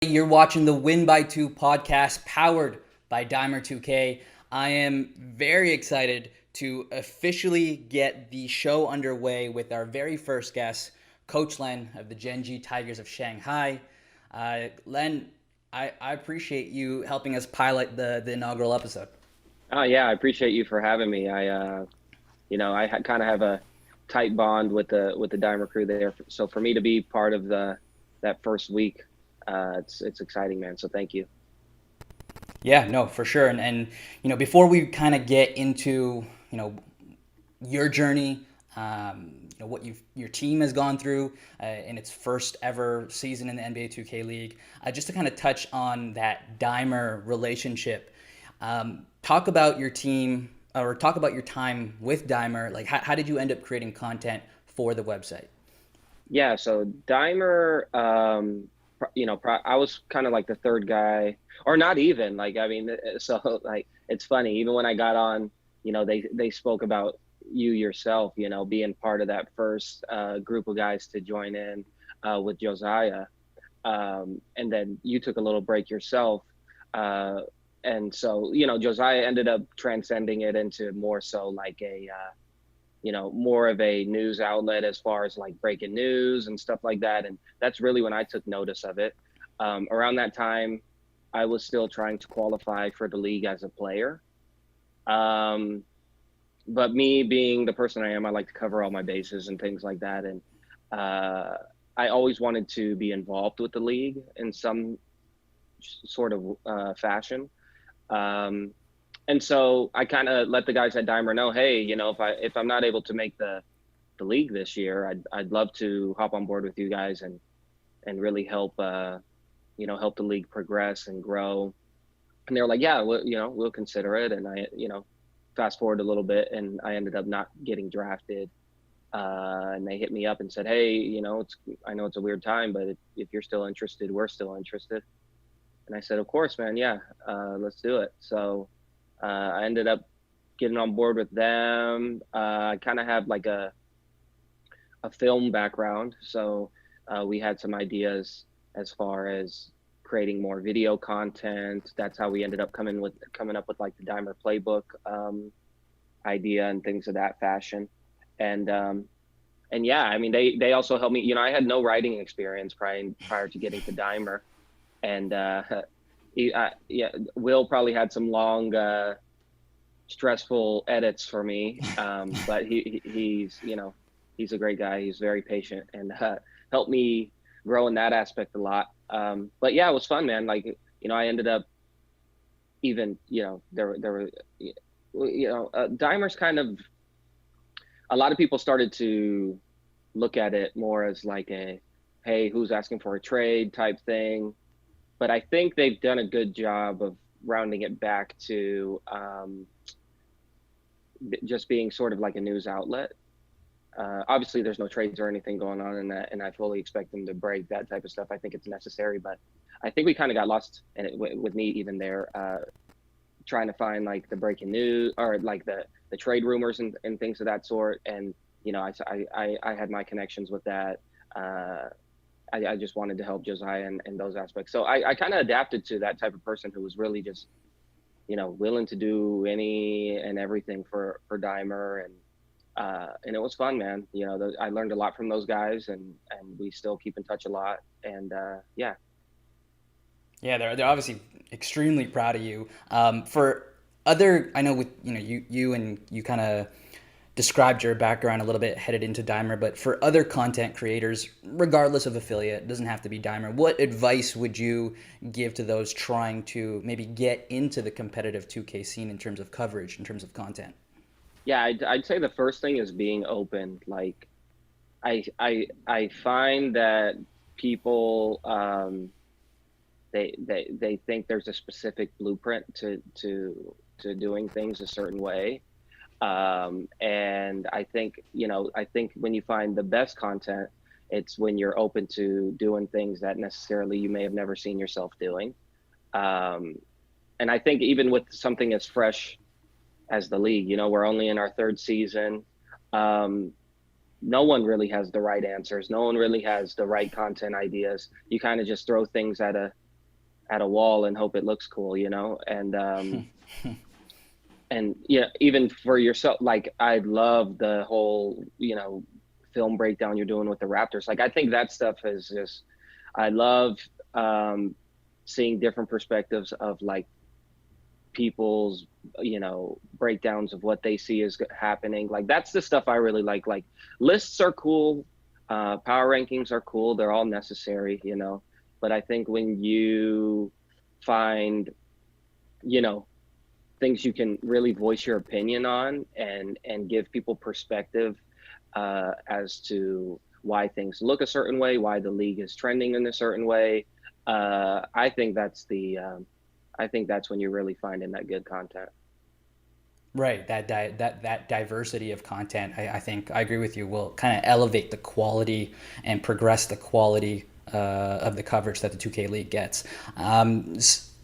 You're watching the Win by Two podcast powered by Dimer 2K. I am very excited to officially get the show underway with our very first guest, Coach Len of the Gen.G Tigers of Shanghai. Len, I appreciate you helping us pilot the inaugural episode. Oh yeah, I appreciate you for having me. I kind of have a tight bond with the Dimer crew there. So for me to be part of the that first week, it's exciting, man. So thank you. Yeah, no, for sure. And before we kind of get into your journey, what your team has gone through in its first ever season in the NBA 2K League. Just to kind of touch on that Dimer relationship, talk about your team or talk about your time with Dimer. Like, how did you end up creating content for the website? Yeah, so Dimer, I was kind of like the third guy, or not even like I mean, so like it's funny. Even when I got on, they spoke about you yourself, being part of that first group of guys to join in with Josiah, and then you took a little break yourself, uh, and so Josiah ended up transcending it into more so like more of a news outlet as far as like breaking news and stuff like that. And that's really when I took notice of it. Around that time, I was still trying to qualify for the league as a player. Um, but me being the person I am, I like to cover all my bases and things like that. And uh, I always wanted to be involved with the league in some sort of fashion. Um, and so I kind of let the guys at Dimer know, hey, if I'm not able to make the league this year, I'd love to hop on board with you guys and really help help the league progress and grow. And they were like, yeah, we'll consider it. And fast forward a little bit, and I ended up not getting drafted. And they hit me up and said, hey, I know it's a weird time, but if you're still interested, we're still interested. And I said, of course, man, yeah, let's do it. So I ended up getting on board with them. I kind of have like a film background, so we had some ideas as far as creating more video content. That's how we ended up coming up with like the Dimer playbook idea and things of that fashion. And and yeah, I mean they also helped me. I had no writing experience prior to getting to Dimer, and yeah, Will probably had some long stressful edits for me. But he's a great guy. He's very patient and helped me grow in that aspect a lot. But yeah, it was fun, man. Like, I ended up even, there were, Dimer's kind of, a lot of people started to look at it more as like hey, who's asking for a trade type thing. But I think they've done a good job of rounding it back to just being sort of like a news outlet. Obviously, there's no trades or anything going on in that, and I fully expect them to break that type of stuff. I think it's necessary, but I think we kind of got lost in it with me even there, trying to find like the breaking news or like the trade rumors and things of that sort. And I had my connections with that. I just wanted to help Josiah in those aspects. So I kind of adapted to that type of person who was really just willing to do any and everything for Dimer, and it was fun, man. I learned a lot from those guys, and we still keep in touch a lot. And yeah. Yeah, they're obviously extremely proud of you. For other, I know with you and you kind of described your background a little bit headed into Dimer, but for other content creators, regardless of affiliate, it doesn't have to be Dimer. What advice would you give to those trying to maybe get into the competitive 2K scene in terms of coverage, in terms of content? Yeah, I'd say the first thing is being open. Like I find that people they think there's a specific blueprint to doing things a certain way. And I think when you find the best content, it's when you're open to doing things that necessarily you may have never seen yourself doing. Um, and I think even with something as fresh as the league, we're only in our third season. Um, no one really has the right answers. No one really has the right content ideas. You kind of just throw things at a wall and hope it looks cool, and yeah, even for yourself, like I love the whole, film breakdown you're doing with the Raptors. Like I think that stuff is just, I love um, seeing different perspectives of like people's, breakdowns of what they see is happening. Like that's the stuff I really like. Like lists are cool, power rankings are cool. They're all necessary, but I think when you find, you know, things you can really voice your opinion on and give people perspective as to why things look a certain way, why the league is trending in a certain way. I think I think that's when you're really finding that good content. Right, that diversity of content, I think I agree with you, will kind of elevate the quality and progress the quality of the coverage that the 2K League gets.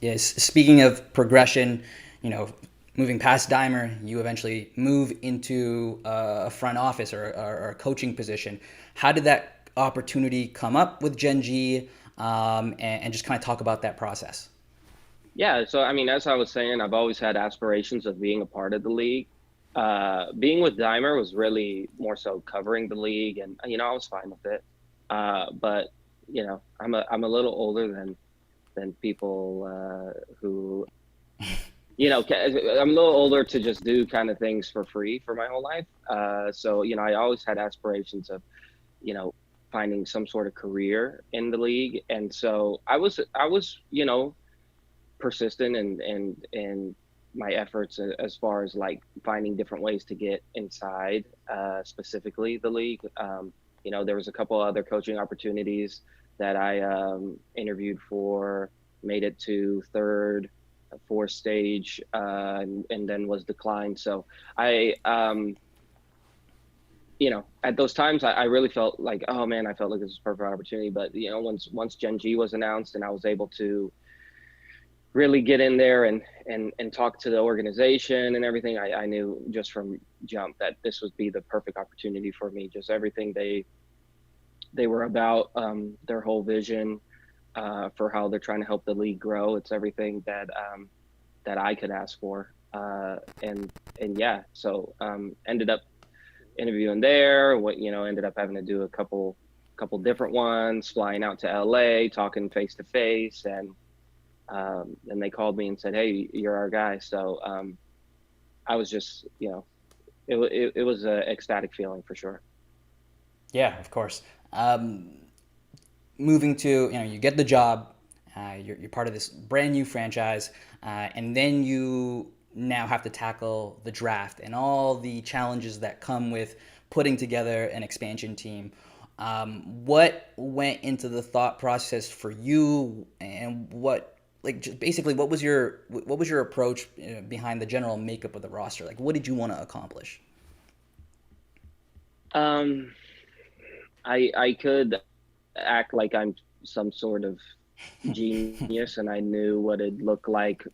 Yes, speaking of progression, you know, moving past Dimer, you eventually move into a front office or a coaching position. How did that opportunity come up with Gen.G, and just kind of talk about that process? Yeah, so I mean, as I was saying, I've always had aspirations of being a part of the league. Being with Dimer was really more so covering the league, and I was fine with it. But I'm a little older than people who I'm a little older to just do kind of things for free for my whole life. So I always had aspirations of you know finding some sort of career in the league, and so I was persistent and my efforts as far as like finding different ways to get inside, specifically the league. There was a couple other coaching opportunities that I interviewed for, made it to third, fourth stage, and then was declined. So I, at those times, I really felt like, oh man, I felt like this was a perfect opportunity. But once Gen.G was announced and I was able to really get in there and talk to the organization and everything, I knew just from jump that this would be the perfect opportunity for me. Just everything they were about, their whole vision for how they're trying to help the league grow. It's everything that I could ask for, and yeah, so ended up interviewing there. Ended up having to do a couple different ones, flying out to LA, talking face to face, and they called me and said, "Hey, you're our guy." So I was just, it was an ecstatic feeling for sure. Yeah, of course. Moving to, you get the job, you're part of this brand new franchise, and then you now have to tackle the draft and all the challenges that come with putting together an expansion team. What went into the thought process for you, and like, just basically, what was your approach behind the general makeup of the roster? Like, what did you want to accomplish? Um, I could act like I'm some sort of genius and I knew what it looked like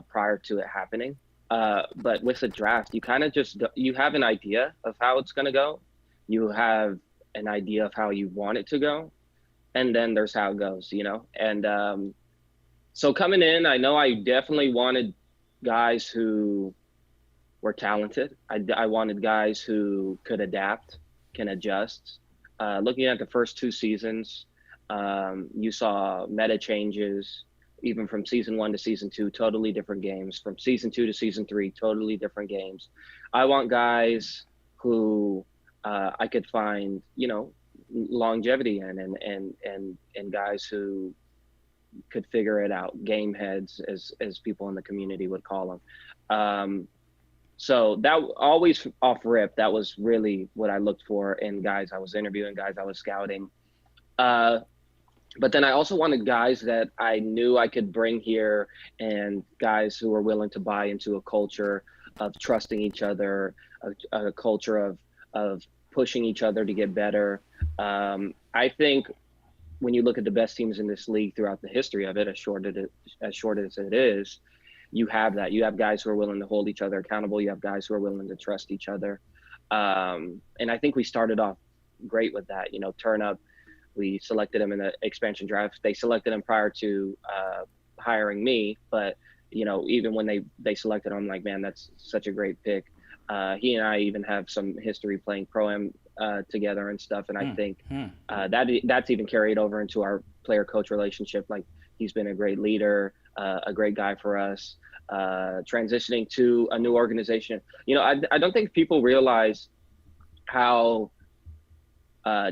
prior to it happening. But with a draft, you kind of just you have an idea of how it's going to go. You have an idea of how you want it to go, and then there's how it goes, And so coming in, I know I definitely wanted guys who were talented. I wanted guys who could adapt, can adjust. Looking at the first two seasons, you saw meta changes, even from season one to season two, totally different games. From season two to season three, totally different games. I want guys who I could find, longevity in, and guys who could figure it out, game heads, as people in the community would call them. So that always off rip, that was really what I looked for in guys I was interviewing, guys I was scouting. Uh, but then I also wanted guys that I knew I could bring here, and guys who were willing to buy into a culture of trusting each other, a culture of pushing each other to get better. I think when you look at the best teams in this league throughout the history of it, as short as it is, you have that. You have guys who are willing to hold each other accountable. You have guys who are willing to trust each other. And I think we started off great with that. Turn Up, we selected him in the expansion draft. They selected him prior to hiring me, but even when they selected him, I'm like, man, that's such a great pick. He and I even have some history playing pro am together and stuff, and I Hmm. think Hmm. that's even carried over into our player coach relationship. Like, he's been a great leader, a great guy for us. Transitioning to a new organization, I don't think people realize how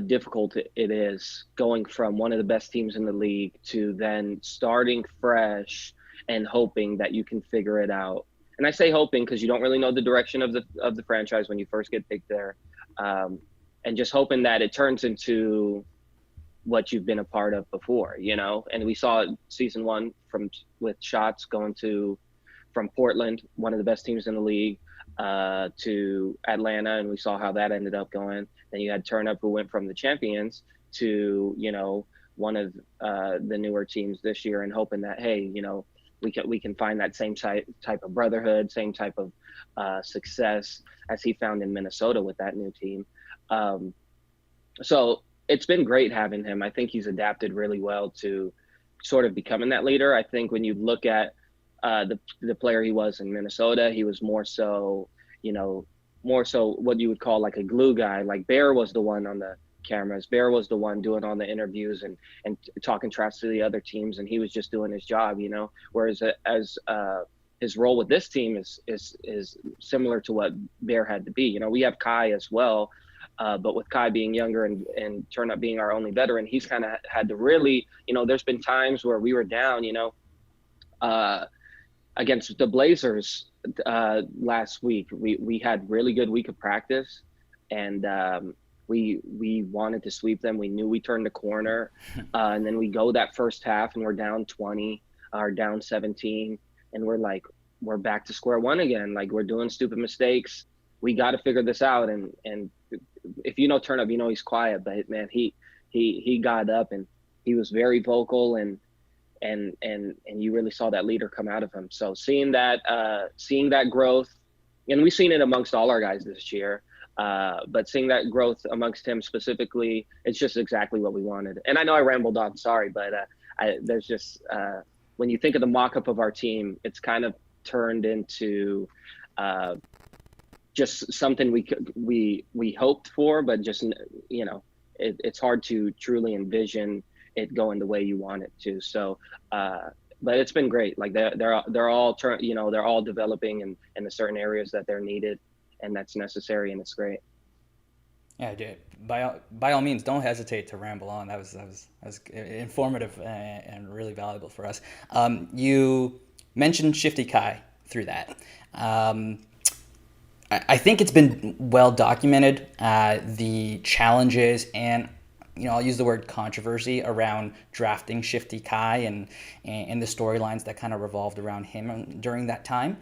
difficult it is going from one of the best teams in the league to then starting fresh and hoping that you can figure it out. And I say hoping because you don't really know the direction of the franchise when you first get picked there, um, and just hoping that it turns into what you've been a part of before. And we saw it season one from with Shots going to from Portland, one of the best teams in the league, to Atlanta, and we saw how that ended up going. Then you had Turnup, who went from the champions to one of the newer teams this year, and hoping that, hey, we can find that same type of brotherhood, same type of success as he found in Minnesota with that new team. Um, so it's been great having him. I think he's adapted really well to sort of becoming that leader. I think when you look at the player he was in Minnesota, he was you know, more so what you would call like a glue guy. Like, Bear was the one on the cameras. Bear was the one doing all the interviews and talking trash to the other teams, and he was just doing his job. Whereas as his role with this team is similar to what Bear had to be. We have Kai as well, but with Kai being younger and Turnup being our only veteran, he's kind of had to really, there's been times where we were down, uh, against the Blazers last week. We had really good week of practice, and we wanted to sweep them. We knew we turned the corner, and then we go that first half and we're down 20 or down 17, and we're back to square one again. Like, we're doing stupid mistakes. We got to figure this out. And if Turnup, he's quiet, but man, he got up and he was very vocal, and you really saw that leader come out of him. So seeing that growth, and we've seen it amongst all our guys this year, but seeing that growth amongst him specifically, it's just exactly what we wanted. And I know I rambled on, sorry, but there's just when you think of the mock-up of our team, it's kind of turned into just something we hoped for, but just it's hard to truly envision it going the way you want it to. So, but it's been great. Like, they're all developing in the certain areas that they're needed and that's necessary, and it's great. Yeah, dude. By all means, don't hesitate to ramble on. That was informative and really valuable for us. You mentioned Shifty Kai through that. I think it's been well documented, the challenges and, I'll use the word controversy around drafting Shifty Kai and the storylines that kind of revolved around him during that time.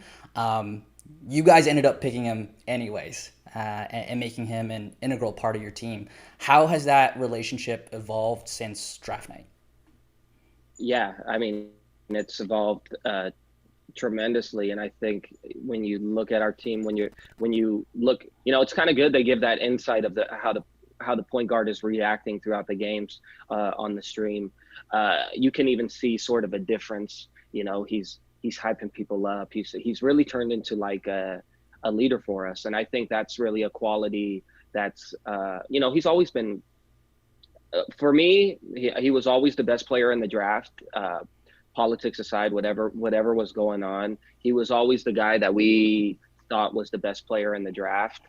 You guys ended up picking him anyways, and making him an integral part of your team. How has that relationship evolved since draft night? Yeah, I mean, it's evolved tremendously, and I think when you look at our team, when you look, it's kind of good they give that insight of how the point guard is reacting throughout the games on the stream. You can even see sort of a difference. He's hyping people up. He's really turned into like a leader for us, and I think that's really a quality that's he's always been. For me, he was always the best player in the draft. Politics aside, whatever was going on, he was always the guy that we thought was the best player in the draft.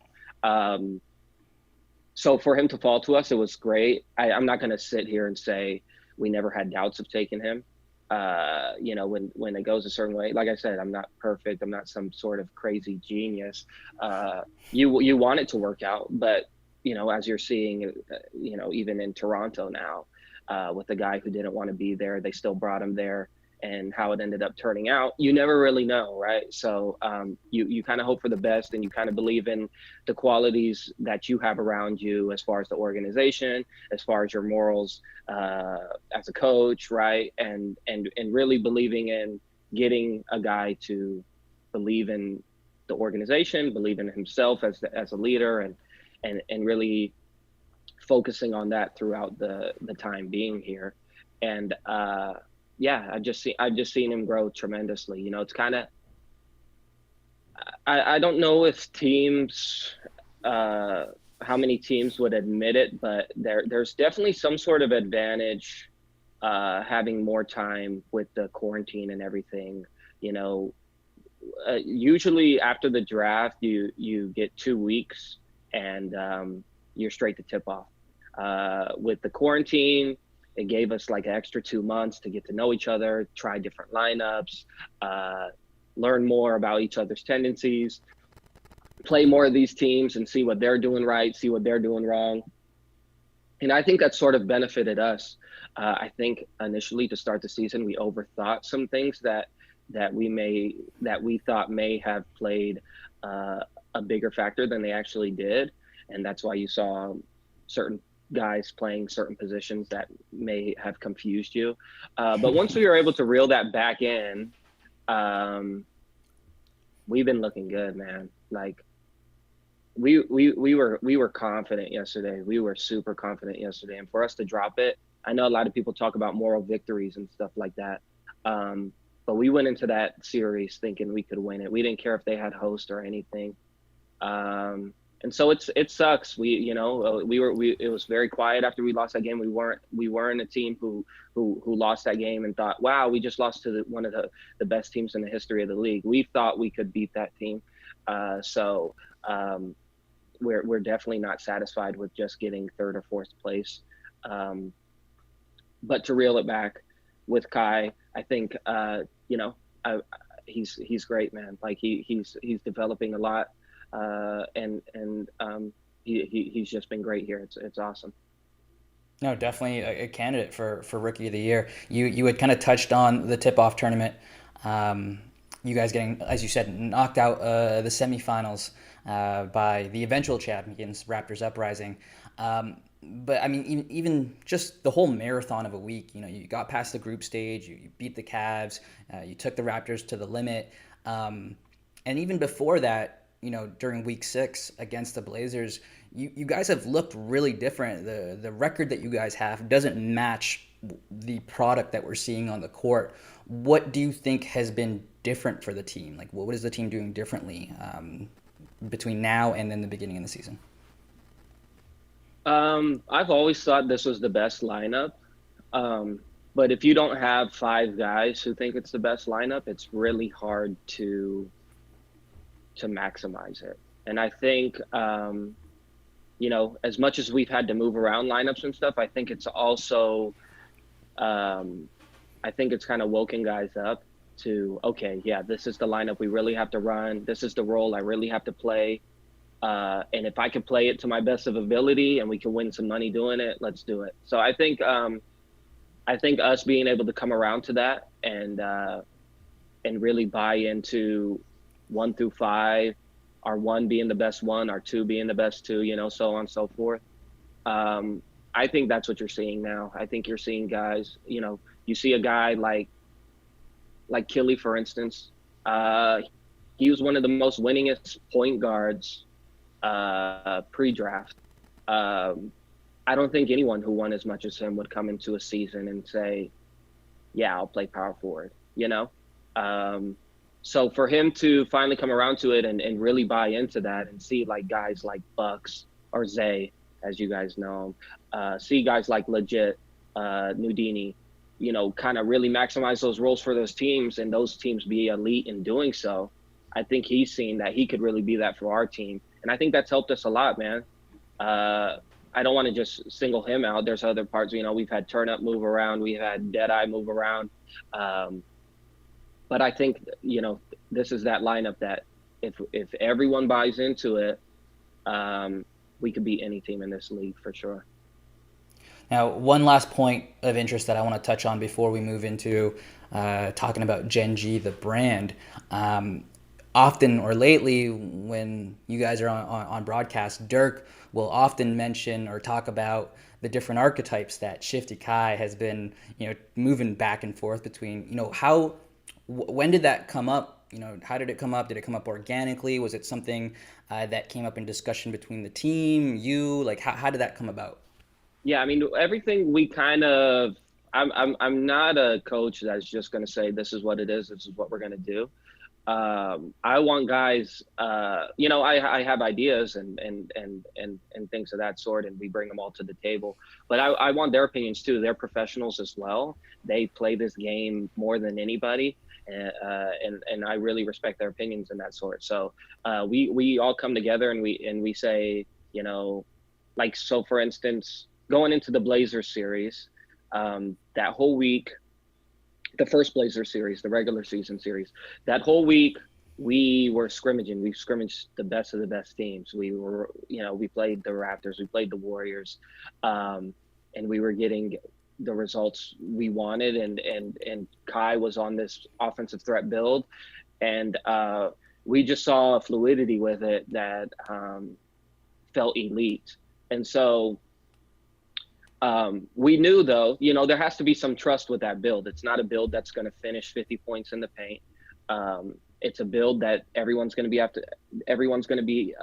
So for him to fall to us, it was great. I'm not going to sit here and say we never had doubts of taking him. When it goes a certain way, like I said, I'm not perfect. I'm not some sort of crazy genius. You want it to work out, but as you're seeing, even in Toronto now, with the guy who didn't want to be there, they still brought him there, and how it ended up turning out, you never really know, right? So you kind of hope for the best, and you kind of believe in the qualities that you have around you as far as the organization, as far as your morals as a coach, right? And really believing in getting a guy to believe in the organization, believe in himself as a leader, and really focusing on that throughout the time being here. And yeah, I've just seen him grow tremendously. You know, it's kind of I don't know if teams uh how many teams would admit it, but there's definitely some sort of advantage having more time with the quarantine and everything. You know, usually after the draft, you get 2 weeks and you're straight to tip off. With the quarantine, it gave us like an extra 2 months to get to know each other, try different lineups, uh, learn more about each other's tendencies, play more of these teams and see what they're doing right, see what they're doing wrong. And I think that sort of benefited us. I think initially to start the season, we overthought some things that we thought may have played uh, a bigger factor than they actually did, and that's why you saw certain guys playing certain positions that may have confused you. But once we were able to reel that back in, um, we've been looking good, man. Like we were confident yesterday. We were super confident yesterday, and for us to drop it, I know a lot of people talk about moral victories and stuff like that. Um, but we went into that series thinking we could win it. We didn't care if they had host or anything. Um, and so it sucks. We it was very quiet after we lost that game. We weren't a team who lost that game and thought, wow, we just lost to one of the best teams in the history of the league. We thought we could beat that team. So um, we're definitely not satisfied with just getting third or fourth place. Um, but to reel it back with Kai, I think I, he's great, man. Like he's developing a lot, and he's just been great here. It's awesome. No, definitely a candidate for rookie of the year. You had kind of touched on the tip off tournament. Um, you guys getting, as you said, knocked out the semifinals by the eventual champions, Raptors Uprising. But I mean, even just the whole marathon of a week, you got past the group stage, you beat the Cavs, you took the Raptors to the limit. Um, and even before that, during week 6 against the Blazers, you guys have looked really different. The record that you guys have doesn't match the product that we're seeing on the court. What do you think has been different for the team? Like, what is the team doing differently between now and then the beginning of the season? I've always thought this was the best lineup. Um, but if you don't have five guys who think it's the best lineup, it's really hard to maximize it. And I think as much as we've had to move around lineups and stuff, I think it's also um, I think it's kind of woken guys up to, okay, yeah, this is the lineup we really have to run. This is the role I really have to play. And if I can play it to my best of ability and we can win some money doing it, let's do it. So I think us being able to come around to that and really buy into 1 through 5, our one being the best one, our two being the best two, so on and so forth. Um, I think that's what you're seeing now. I think you're seeing guys, you see a guy like Killy, for instance. He was one of the most winningest point guards pre-draft. Um, I don't think anyone who won as much as him would come into a season and say, "Yeah, I'll play power forward." Um, so for him to finally come around to it and really buy into that and see like guys like Bucks or Zay, as you guys know him, see guys like Legit, Nudini, kind of really maximize those roles for those teams and those teams be elite in doing so. I think he's seen that he could really be that for our team. And I think that's helped us a lot, man. Uh, I don't want to just single him out. There's other parts, we've had Turn Up move around, we've had Deadeye move around. Um, but I think, this is that lineup that if everyone buys into it, um, we could beat any team in this league for sure. Now, one last point of interest that I want to touch on before we move into talking about Gen.G, the brand. Often or lately, when you guys are on broadcast, Dirk will often mention or talk about the different archetypes that Shifty Kai has been, moving back and forth between. When did that come up? How did it come up? Did it come up organically? Was it something that came up in discussion between the team, you? Like, how did that come about? Yeah, I mean, everything we kind of I'm not a coach that's just going to say this is what it is. This is what we're going to do. I want guys, I have ideas and things of that sort, and we bring them all to the table. But I want their opinions too. They're professionals as well. They play this game more than anybody, and I really respect their opinions and that sort. So we all come together and we say, like, so for instance, going into the Blazers series, that whole week, the first Blazer series, the regular season series, that whole week we were scrimmaging. We scrimmaged the best of the best teams. We played the Raptors, we played the Warriors, and we were getting the results we wanted. And Kai was on this offensive threat build, and we just saw a fluidity with it that felt elite. And so we knew, though, there has to be some trust with that build. It's not a build that's going to finish 50 points in the paint. It's a build that everyone's going to be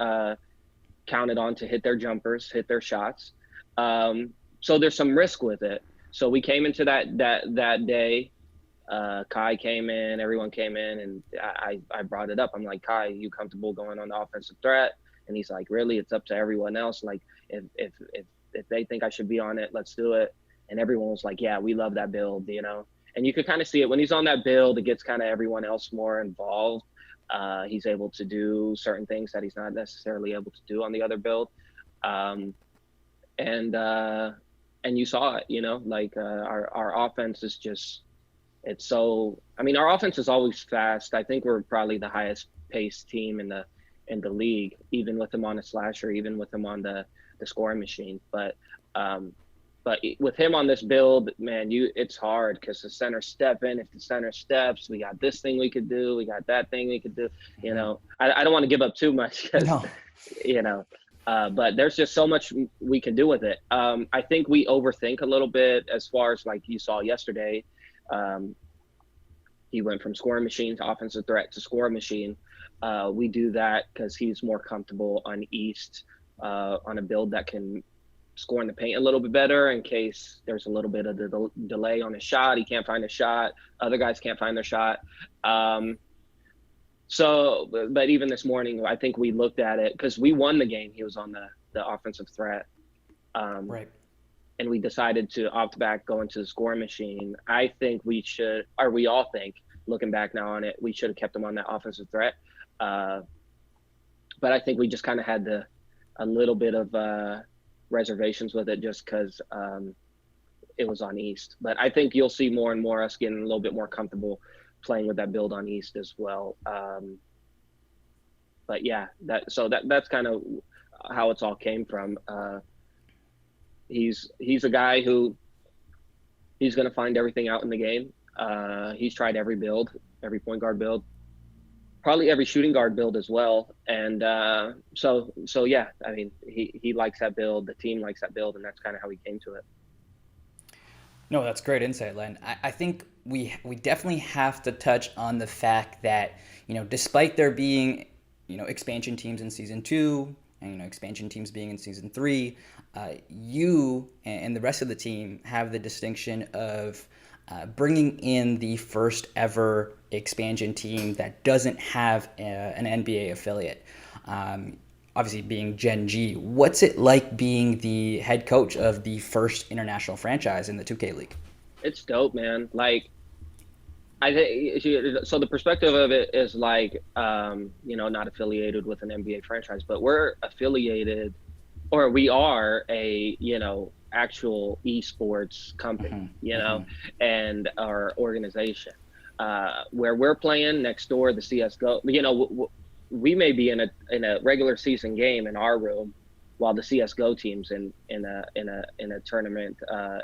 counted on to hit their jumpers, hit their shots. So there's some risk with it. So we came into that day. Kai came in, everyone came in, and I brought it up. I'm like, Kai, you comfortable going on the offensive threat? And he's like, really? It's up to everyone else. Like, if they think I should be on it, let's do it. And everyone was like, yeah, we love that build, And you could kind of see it when he's on that build. It gets kind of everyone else more involved. He's able to do certain things that he's not necessarily able to do on the other build. And you saw it, like our offense is just, it's so, our offense is always fast. I think we're probably the highest paced team in the league, even with him on a slasher, even with him on the scoring machine. But with him on this build, man, it's hard because the center step in. If the center steps, we got this thing we could do, we got that thing we could do. I don't want to give up too much because No. but there's just so much we can do with it. I think we overthink a little bit as far as, like you saw yesterday. He went from scoring machine to offensive threat to scoring machine. We do that because he's more comfortable on East, on a build that can score in the paint a little bit better in case there's a little bit of the delay on his shot. He can't find a shot. Other guys can't find their shot. But even this morning, I think we looked at it because we won the game. He was on the offensive threat. Right. And we decided to opt back, go into the scoring machine. I think we all think, looking back now on it, we should have kept him on that offensive threat. But I think we just kind of had a little bit of reservations with it just because it was on East. But I think you'll see more and more us getting a little bit more comfortable playing with that build on East as well. But yeah, that's kind of how it's all came from. He's a guy who he's going to find everything out in the game. He's tried every build, every point guard build, probably every shooting guard build as well. And so yeah, he likes that build. The team likes that build, and that's kind of how he came to it. No, that's great insight, Len. I think we definitely have to touch on the fact that, despite there being, expansion teams in season 2 and, expansion teams being in season 3, you and the rest of the team have the distinction of bringing in the first ever expansion team that doesn't have an NBA affiliate. Obviously being Gen.G. What's it like being the head coach of the first international franchise in the 2K League? It's dope, man. Like, I think so. The perspective of it is like, not affiliated with an NBA franchise, but we're affiliated, or we are a, actual esports company, and our organization, where we're playing next door, the CS:GO. We may be in a regular season game in our room, while the CS:GO team's in a tournament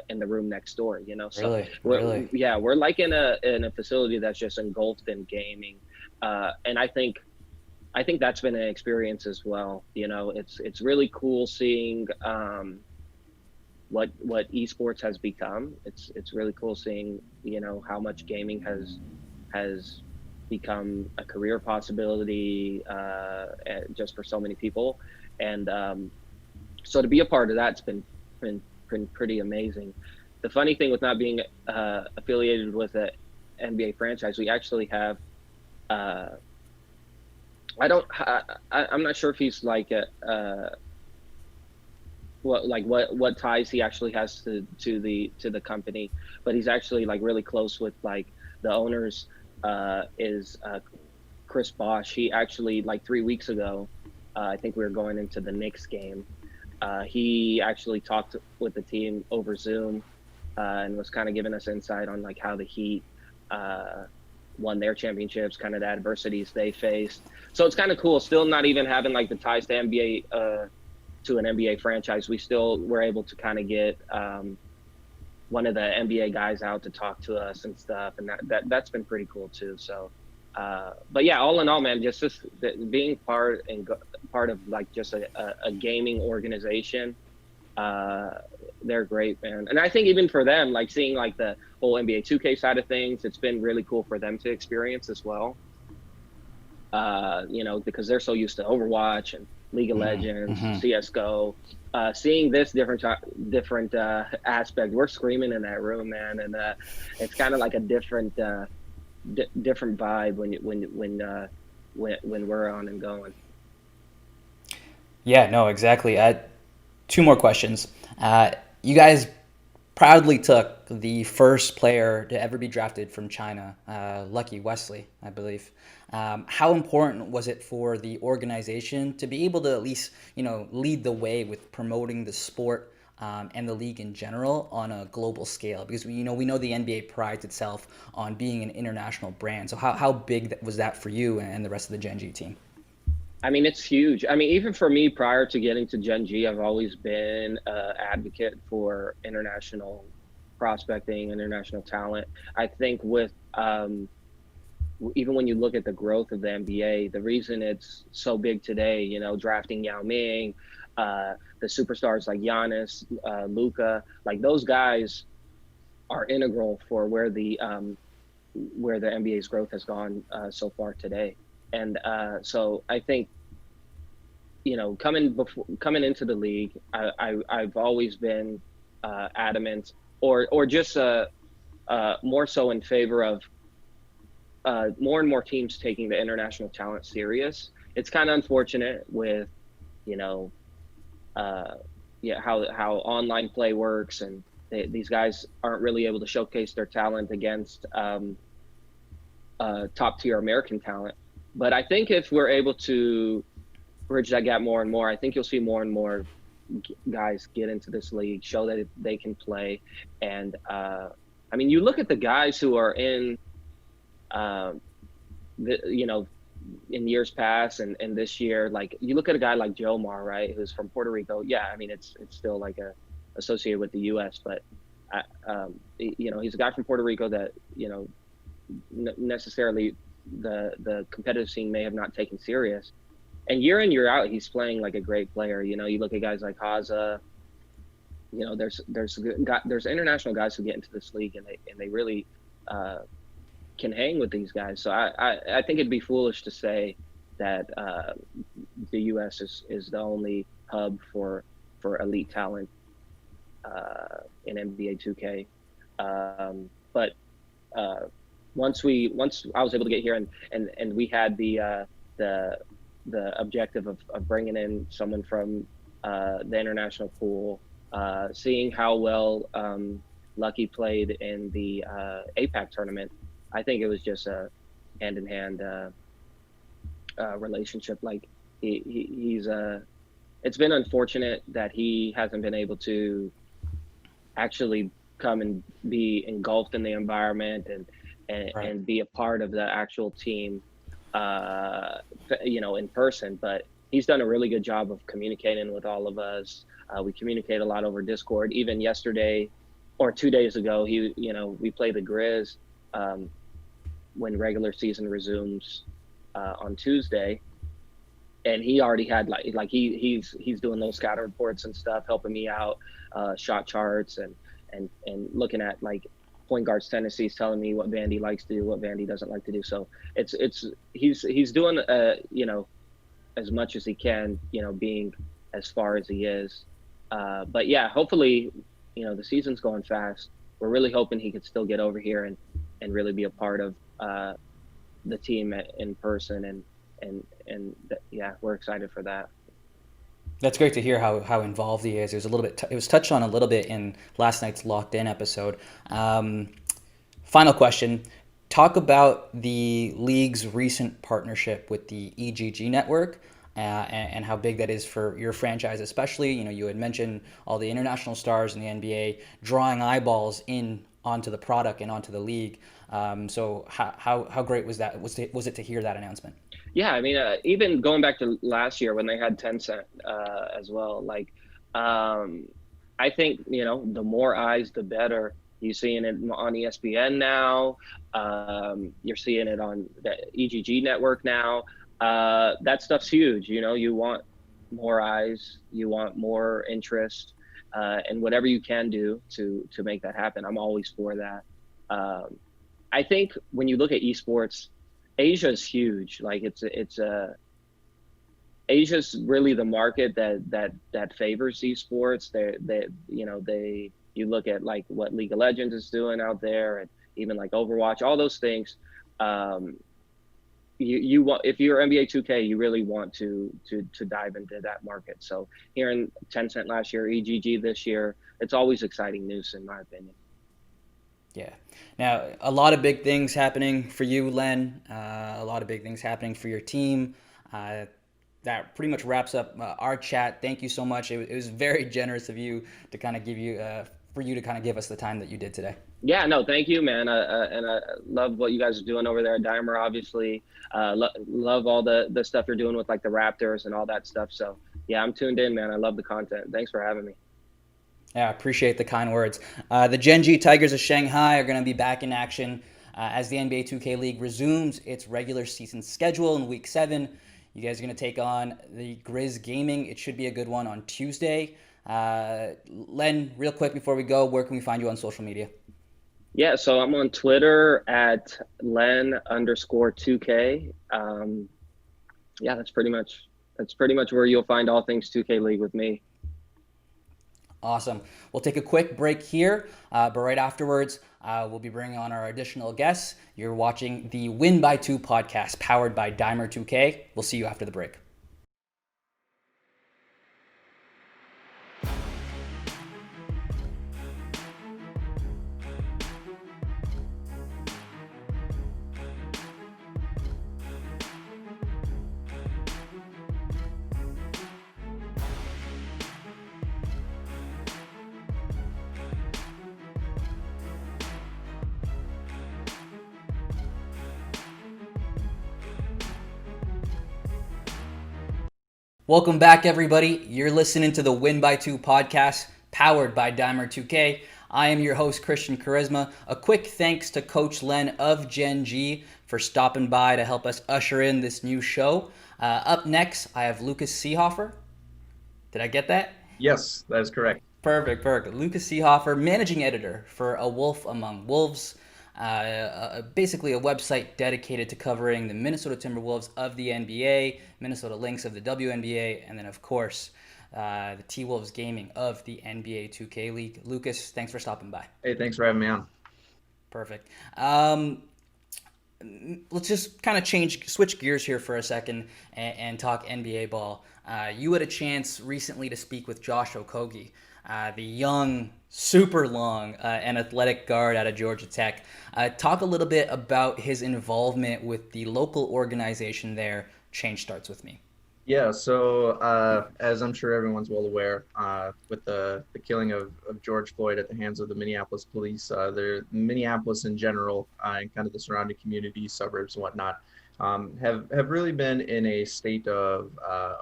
in the room next door. So Really? we're like in a facility that's just engulfed in gaming, and I think that's been an experience as well. It's really cool seeing what esports has become. It's really cool seeing how much gaming has become a career possibility just for so many people, and so to be a part of that's been pretty amazing. the funny thing with not being affiliated with an NBA franchise, we actually have. Uh, I don't. I'm not sure if he's like what ties he actually has to the company, but he's actually like really close with like the owners. Is Chris Bosh. He actually like 3 weeks ago, I think we were going into the Knicks game. He actually talked with the team over Zoom and was kind of giving us insight on like how the Heat uh, won their championships, kind of the adversities they faced. So it's kind of cool. Still not even having like the ties to NBA to an NBA franchise, we still were able to kind of get one of the NBA guys out to talk to us and stuff, and that's been pretty cool too. So, but yeah, all in all, man, just being part of like just a gaming organization, uh, they're great, man. And I think even for them, like seeing like the whole NBA 2K side of things, it's been really cool for them to experience as well. Because they're so used to Overwatch and League of Legends, Mm-hmm. CS:GO. Seeing this different aspect, we're screaming in that room, man, and it's kind of like a different vibe when we're on and going. Yeah, no, exactly. Two more questions. You guys proudly took the first player to ever be drafted from China, Lucky Wesley, I believe. How important was it for the organization to be able to at least, lead the way with promoting the sport and the league in general on a global scale? Because we know the NBA prides itself on being an international brand. So how big was that for you and the rest of the Gen.G team? I mean, it's huge. I mean, even for me, prior to getting to Gen.G, I've always been an advocate for international prospecting, international talent. I think with even when you look at the growth of the NBA, the reason it's so big today, drafting Yao Ming, the superstars like Giannis, Luca, like those guys are integral for where the NBA's growth has gone so far today. And so I think coming into the league, I've always been adamant, or just more so in favor of more and more teams taking the international talent serious. It's kind of unfortunate with you know uh, yeah how online play works, and these guys aren't really able to showcase their talent against top tier American talent. But I think if we're able to bridge that gap more and more, I think you'll see more and more guys get into this league, show that they can play. And I mean, you look at the guys who are in, uh, the, you know, in years past and this year, like you look at a guy like Jomar, right, who's from Puerto Rico. Yeah, I mean, it's still like associated with the U.S., but he's a guy from Puerto Rico that necessarily the competitive scene may have not taken serious. And year in year out, he's playing like a great player. You look at guys like Haza. There's international guys who get into this league and they really uh, can hang with these guys. So I think it'd be foolish to say that the U.S. is the only hub for elite talent in NBA 2K. But once I was able to get here and we had the the objective of bringing in someone from the international pool, seeing how well Lucky played in the APAC tournament, I think it was just a hand in hand relationship. Like he's it's been unfortunate that he hasn't been able to actually come and be engulfed in the environment Right. and be a part of the actual team, uh, in person. But he's done a really good job of communicating with all of us. We communicate a lot over Discord. Even yesterday or 2 days ago, we play the Grizz um, when regular season resumes on Tuesday, and he already had he's doing those scouting reports and stuff, helping me out, shot charts and looking at like point guards tendencies, telling me what Vandy likes to do, what Vandy doesn't like to do. So it's he's doing as much as he can, being as far as he is. But yeah, hopefully the season's going fast. We're really hoping he could still get over here and really be a part of the team in person, yeah, we're excited for that. That's great to hear how involved he is. It was a little bit. It was touched on a little bit in last night's Locked In episode. Final question: talk about the league's recent partnership with the EGG network. And how big that is for your franchise, especially. You had mentioned all the international stars in the NBA drawing eyeballs in onto the product and onto the league. So how great was that? Was it to hear that announcement? Yeah, I mean, even going back to last year when they had Tencent as well, like, um, I think, the more eyes, the better. You're seeing it on ESPN now. You're seeing it on the EGG network now. That stuff's huge. You want more eyes, you want more interest, and whatever you can do to make that happen. I'm always for that. Um, I think when you look at esports, Asia is huge. Like Asia's really the market that favors esports. They you look at like what League of Legends is doing out there, and even like Overwatch, all those things. Um, you want, if you're NBA 2K, you really want to dive into that market. So hearing Tencent last year, EGG this year, it's always exciting news in my opinion. Yeah. Now, a lot of big things happening for you, Len. A lot of big things happening for your team. Uh, that pretty much wraps up our chat. Thank you so much. It was very generous of you to kind of give you, for you to kind of give us the time that you did today. Yeah, no, thank you, man. And I love what you guys are doing over there at Dimer, obviously. Love all the stuff you're doing with like the Raptors and all that stuff. So yeah, I'm tuned in, man. I love the content. Thanks for having me. Yeah, I appreciate the kind words. The Gen.G Tigers of Shanghai are going to be back in action as the NBA 2K League resumes its regular season schedule in Week 7. You guys are going to take on the Grizz Gaming. It should be a good one on Tuesday. Len, real quick before we go, where can we find you on social media? Yeah, so I'm on Twitter at Len_2K. Yeah, that's pretty much where you'll find all things 2K League with me. Awesome. We'll take a quick break here, but right afterwards, we'll be bringing on our additional guests. You're watching the Win by 2 podcast powered by Dimer 2K. We'll see you after the break. Welcome back, everybody. You're listening to the Win by 2 podcast, powered by Dimer 2K. I am your host, Christian Charisma. A quick thanks to Coach Len of Gen.G for stopping by to help us usher in this new show. Up next, I have Lucas Seehafer. Did I get that? Yes, that is correct. Perfect. Lucas Seehafer, managing editor for A Wolf Among Wolves, basically a website dedicated to covering the Minnesota Timberwolves of the NBA, Minnesota Lynx of the WNBA, and then, of course, the T-Wolves Gaming of the NBA 2K League. Lucas, thanks for stopping by. Hey, thanks for having me on. Perfect. Let's just kind of switch gears here for a second and talk NBA ball. You had a chance recently to speak with Josh Okogie, the young, super long, and athletic guard out of Georgia Tech. Talk a little bit about his involvement with the local organization there, Change Starts With Me. Yeah, so as I'm sure everyone's well aware, with the killing of George Floyd at the hands of the Minneapolis police, Minneapolis in general, and kind of the surrounding community, suburbs and whatnot, have really been in a state of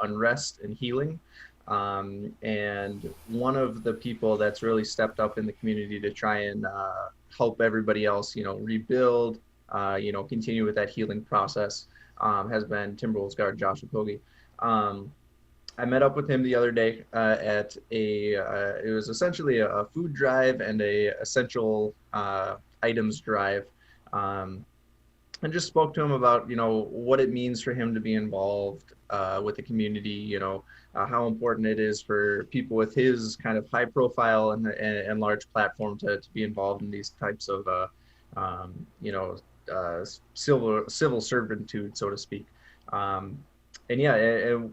unrest and healing. And one of the people that's really stepped up in the community to try and help everybody else, rebuild, continue with that healing process, has been Timberwolves guard Josh Okogie. I met up with him the other day at it was essentially a food drive and a essential items drive. and just spoke to him about what it means for him to be involved with the community. How important it is for people with his kind of high profile and large platform to be involved in these types of um, you know civil servitude, so to speak. Um, and yeah,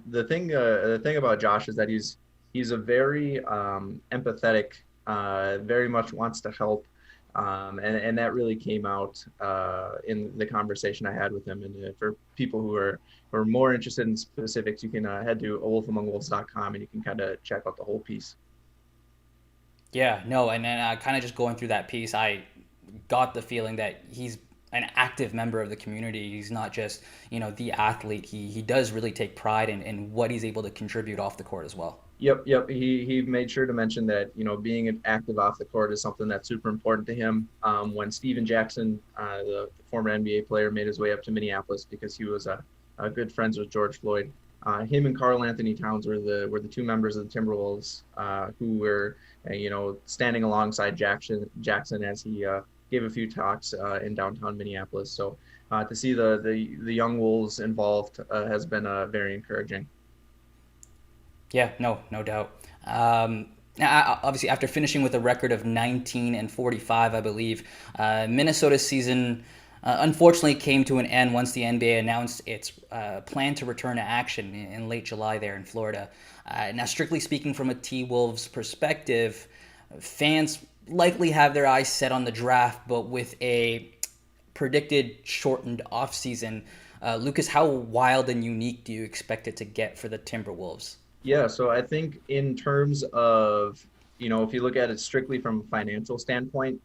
the thing about Josh is that he's a very empathetic, very much wants to help, and that really came out in the conversation I had with him. And for people who are more interested in specifics, you can head to awolfamongwolves.com and you can kind of check out the whole piece. Yeah, no, and then kind of just going through that piece, I got the feeling that he's an active member of the community. He's not just, the athlete. He does really take pride in what he's able to contribute off the court as well. Yep, yep. He made sure to mention that being active off the court is something that's super important to him. When Steven Jackson, the former NBA player, made his way up to Minneapolis because he was a good friends with George Floyd, him and Karl Anthony Towns were the two members of the Timberwolves who were standing alongside Jackson as he gave a few talks in downtown Minneapolis. So to see the young Wolves involved has been very encouraging. Yeah, no doubt. Obviously, after finishing with a record of 19-45, I believe, Minnesota's season unfortunately came to an end once the NBA announced its plan to return to action in late July there in Florida. Now, strictly speaking, from a T Wolves perspective, fans likely have their eyes set on the draft, but with a predicted shortened offseason, Lucas, how wild and unique do you expect it to get for the Timberwolves? Yeah, so I think in terms of, if you look at it strictly from a financial standpoint,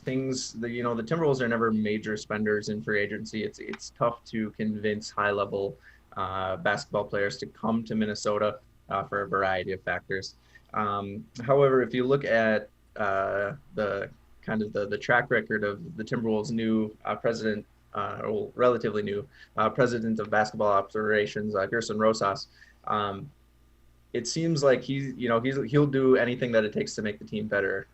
the Timberwolves are never major spenders in free agency. It's tough to convince high level basketball players to come to Minnesota for a variety of factors. However, if you look at the kind of the track record of the Timberwolves' new president, or relatively new president of basketball operations, Gerson Rosas. It seems like he'll do anything that it takes to make the team better.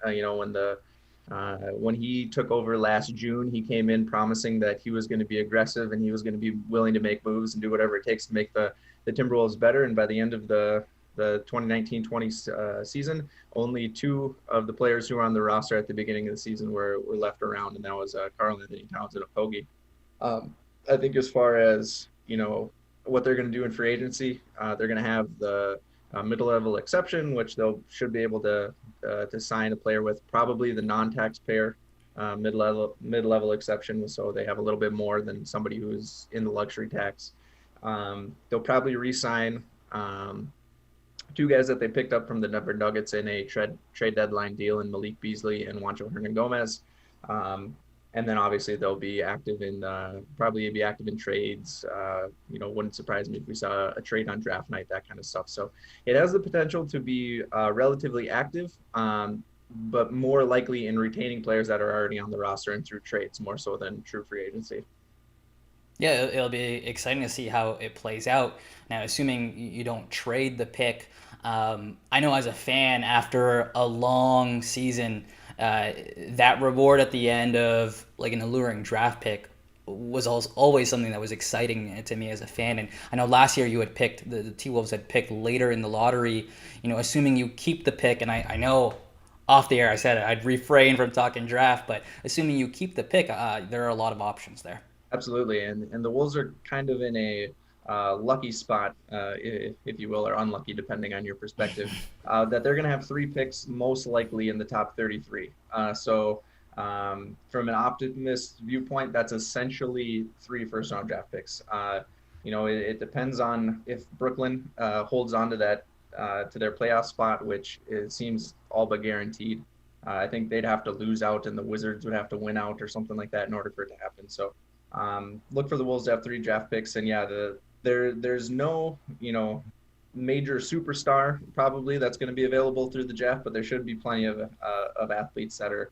When he took over last June, he came in promising that he was going to be aggressive and he was going to be willing to make moves and do whatever it takes to make the Timberwolves better. And by the end of the 2019-20 season, only two of the players who were on the roster at the beginning of the season were left around, and that was Karl Anthony Towns and Okogie. I think as far as what they're going to do in free agency, they're going to have the middle-level exception, which they'll should be able to sign a player with, probably the non-taxpayer mid-level exception, so they have a little bit more than somebody who's in the luxury tax. They'll probably re-sign two guys that they picked up from the Denver Nuggets in a trade deadline deal in Malik Beasley and Juancho Hernan-Gomez. And then obviously they'll be active in probably be active in trades. Wouldn't surprise me if we saw a trade on draft night, that kind of stuff. So it has the potential to be relatively active, but more likely in retaining players that are already on the roster and through trades more so than true free agency. Yeah, it'll be exciting to see how it plays out. Now, assuming you don't trade the pick, I know as a fan, after a long season, that reward at the end of like an alluring draft pick was always something that was exciting to me as a fan. And I know last year you had picked the T Wolves had picked later in the lottery. Assuming you keep the pick, and I know off the air I said I'd refrain from talking draft, but assuming you keep the pick, there are a lot of options there. Absolutely, and the Wolves are kind of in a lucky spot, if you will, or unlucky, depending on your perspective, that they're going to have three picks, most likely in the top 33. From an optimist viewpoint, that's essentially three first-round draft picks. It depends on if Brooklyn holds on to that to their playoff spot, which it seems all but guaranteed. I think they'd have to lose out, and the Wizards would have to win out, or something like that, in order for it to happen. So look for the Wolves to have three draft picks, and yeah, there's no major superstar probably that's going to be available through the draft, but there should be plenty of athletes that are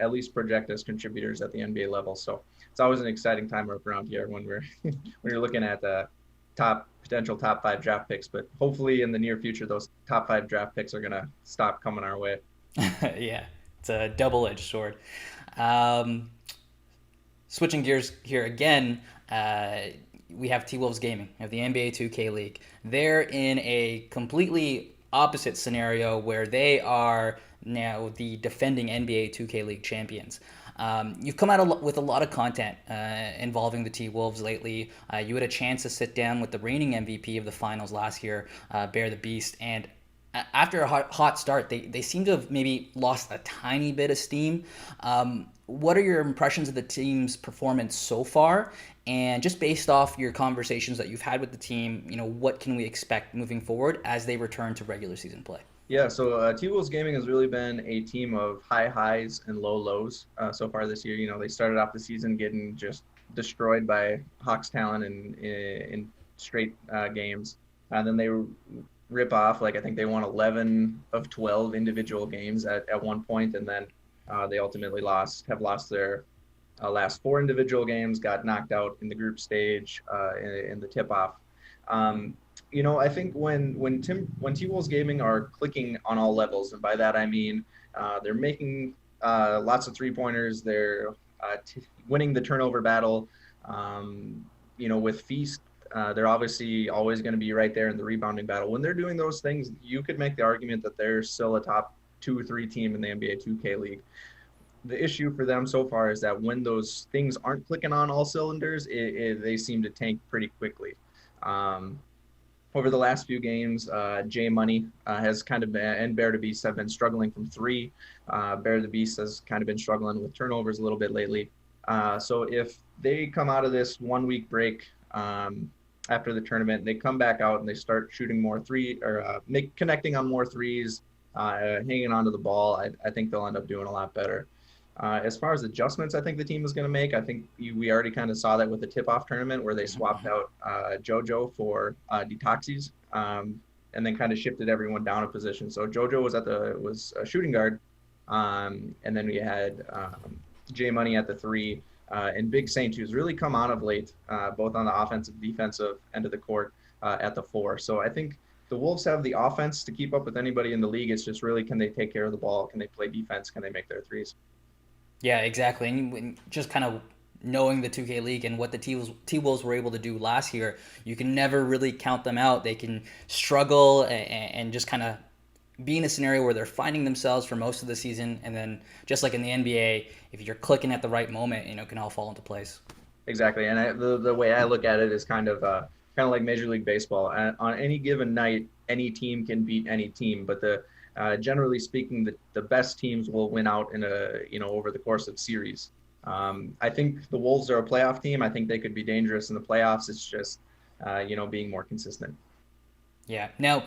at least project as contributors at the NBA level. So it's always an exciting time around here when we're when you're looking at the potential top five draft picks. But hopefully in the near future, those top five draft picks are going to stop coming our way. Yeah, it's a double-edged sword. Um, switching gears here again, we have T-Wolves Gaming, we have the NBA 2K League. They're in a completely opposite scenario where they are now the defending NBA 2K League champions. You've come out with a lot of content involving the T-Wolves lately. You had a chance to sit down with the reigning MVP of the finals last year, Bear the Beast, and after a hot start, they seem to have maybe lost a tiny bit of steam. What are your impressions of the team's performance so far? And just based off your conversations that you've had with the team, what can we expect moving forward as they return to regular season play? Yeah, so T-Wolves Gaming has really been a team of high highs and low lows so far this year. They started off the season getting just destroyed by Hawks Talon in straight games. And then they rip off, like I think they won 11 of 12 individual games at one point, and then they ultimately have lost their last four individual games, got knocked out in the group stage in the tip-off. I think when T-Wolves Gaming are clicking on all levels, and by that I mean they're making lots of three-pointers, they're winning the turnover battle. With Feast, they're obviously always going to be right there in the rebounding battle. When they're doing those things, you could make the argument that they're still a top 2 or 3 team in the NBA 2K League. The issue for them so far is that when those things aren't clicking on all cylinders, they seem to tank pretty quickly. Over the last few games, J Money has kind of been, and Bear the Beast have been struggling from three. Bear the Beast has kind of been struggling with turnovers a little bit lately. So if they come out of this 1 week break after the tournament, they come back out and they start shooting more connecting on more threes, hanging onto the ball, I think they'll end up doing a lot better. As far as adjustments I think the team is going to make, I think we already kind of saw that with the tip-off tournament where they swapped out JoJo for Detoxes, and then kind of shifted everyone down a position. So JoJo was a shooting guard, and then we had J Money at the 3, and Big Saint, who's really come on of late, both on the offensive, defensive end of the court at the 4. So I think the Wolves have the offense to keep up with anybody in the league. It's just really, can they take care of the ball? Can they play defense? Can they make their threes? Yeah, exactly. And just kind of knowing the 2K League and what the T-Wolves were able to do last year, you can never really count them out. They can struggle and just kind of be in a scenario where they're finding themselves for most of the season. And then just like in the NBA, if you're clicking at the right moment, it can all fall into place. Exactly. And the way I look at it is kind of like Major League Baseball. On any given night, any team can beat any team, but generally speaking, the best teams will win out in over the course of series. I think the Wolves are a playoff team. I think they could be dangerous in the playoffs. It's just, being more consistent. Yeah. Now,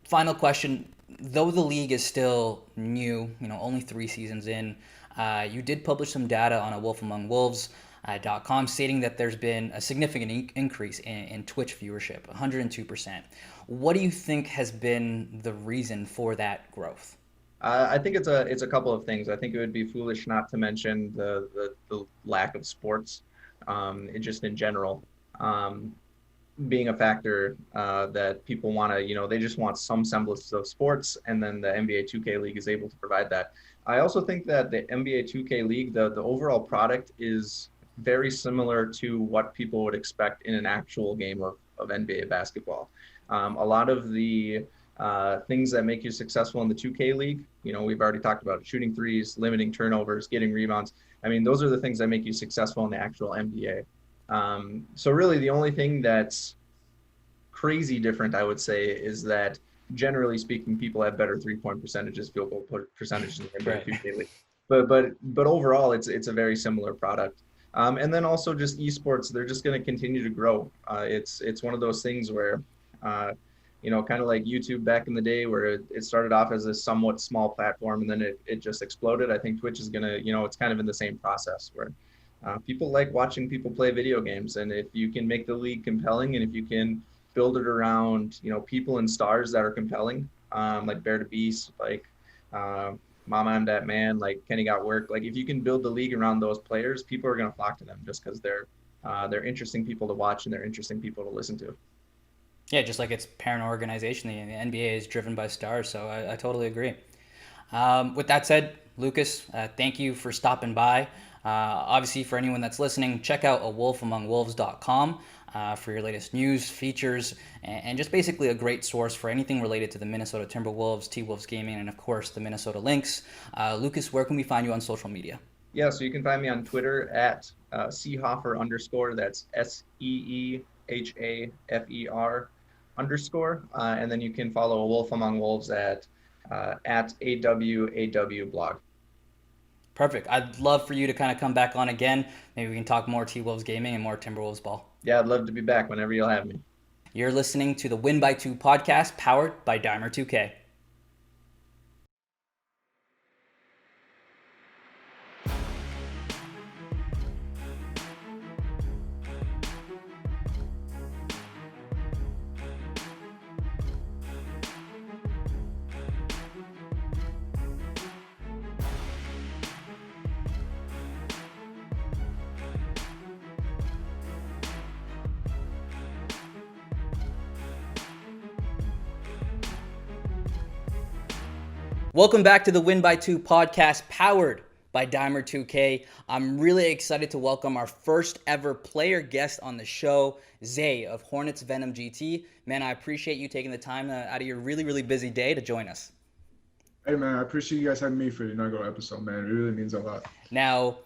final question. Though the league is still new, only 3 seasons in, you did publish some data on a Wolf Among Wolves. .com stating that there's been a significant increase in Twitch viewership, 102%. What do you think has been the reason for that growth? I think it's a couple of things. I think it would be foolish not to mention the lack of sports, just in general, being a factor that people want to, they just want some semblance of sports, and then the NBA 2K League is able to provide that. I also think that the NBA 2K League, the overall product is very similar to what people would expect in an actual game of NBA basketball. A lot of the things that make you successful in the 2K League, we've already talked about shooting threes, limiting turnovers, getting rebounds. I mean, those are the things that make you successful in the actual NBA. So really the only thing that's crazy different, I would say, is that generally speaking, people have better 3-point percentages, field goal percentages in the NBA 2K League. But overall, it's a very similar product. And then also just esports, they're just going to continue to grow. It's one of those things where, kind of like YouTube back in the day where it started off as a somewhat small platform and then it just exploded. I think Twitch is going to, it's kind of in the same process where people like watching people play video games. And if you can make the league compelling and if you can build it around, people and stars that are compelling, like Bear the Beast, like Mama I'm That Man, like Kenny Got Work. Like if you can build the league around those players, people are going to flock to them just because they're interesting people to watch and they're interesting people to listen to. Yeah, just like its parent organization, the NBA is driven by stars, so I totally agree. With that said, Lucas, thank you for stopping by. Obviously, for anyone that's listening, check out awolfamongwolves.com for your latest news, features, and just basically a great source for anything related to the Minnesota Timberwolves, T-Wolves Gaming, and of course the Minnesota Lynx. Lucas, where can we find you on social media? Yeah, so you can find me on Twitter at Seehafer underscore. That's SEEHAFER underscore. And then you can follow A Wolf Among Wolves at AWAW blog. Perfect. I'd love for you to kind of come back on again. Maybe we can talk more T-Wolves Gaming and more Timberwolves ball. Yeah, I'd love to be back whenever you'll have me. You're listening to the Win by 2 podcast powered by DIMER 2K. Welcome back to the Win by 2 podcast powered by DIMER 2K. I'm really excited to welcome our first ever player guest on the show, Zay of Hornets Venom GT. Man, I appreciate you taking the time out of your really, really busy day to join us. Hey, man, I appreciate you guys having me for the inaugural episode, man. It really means a lot. Now,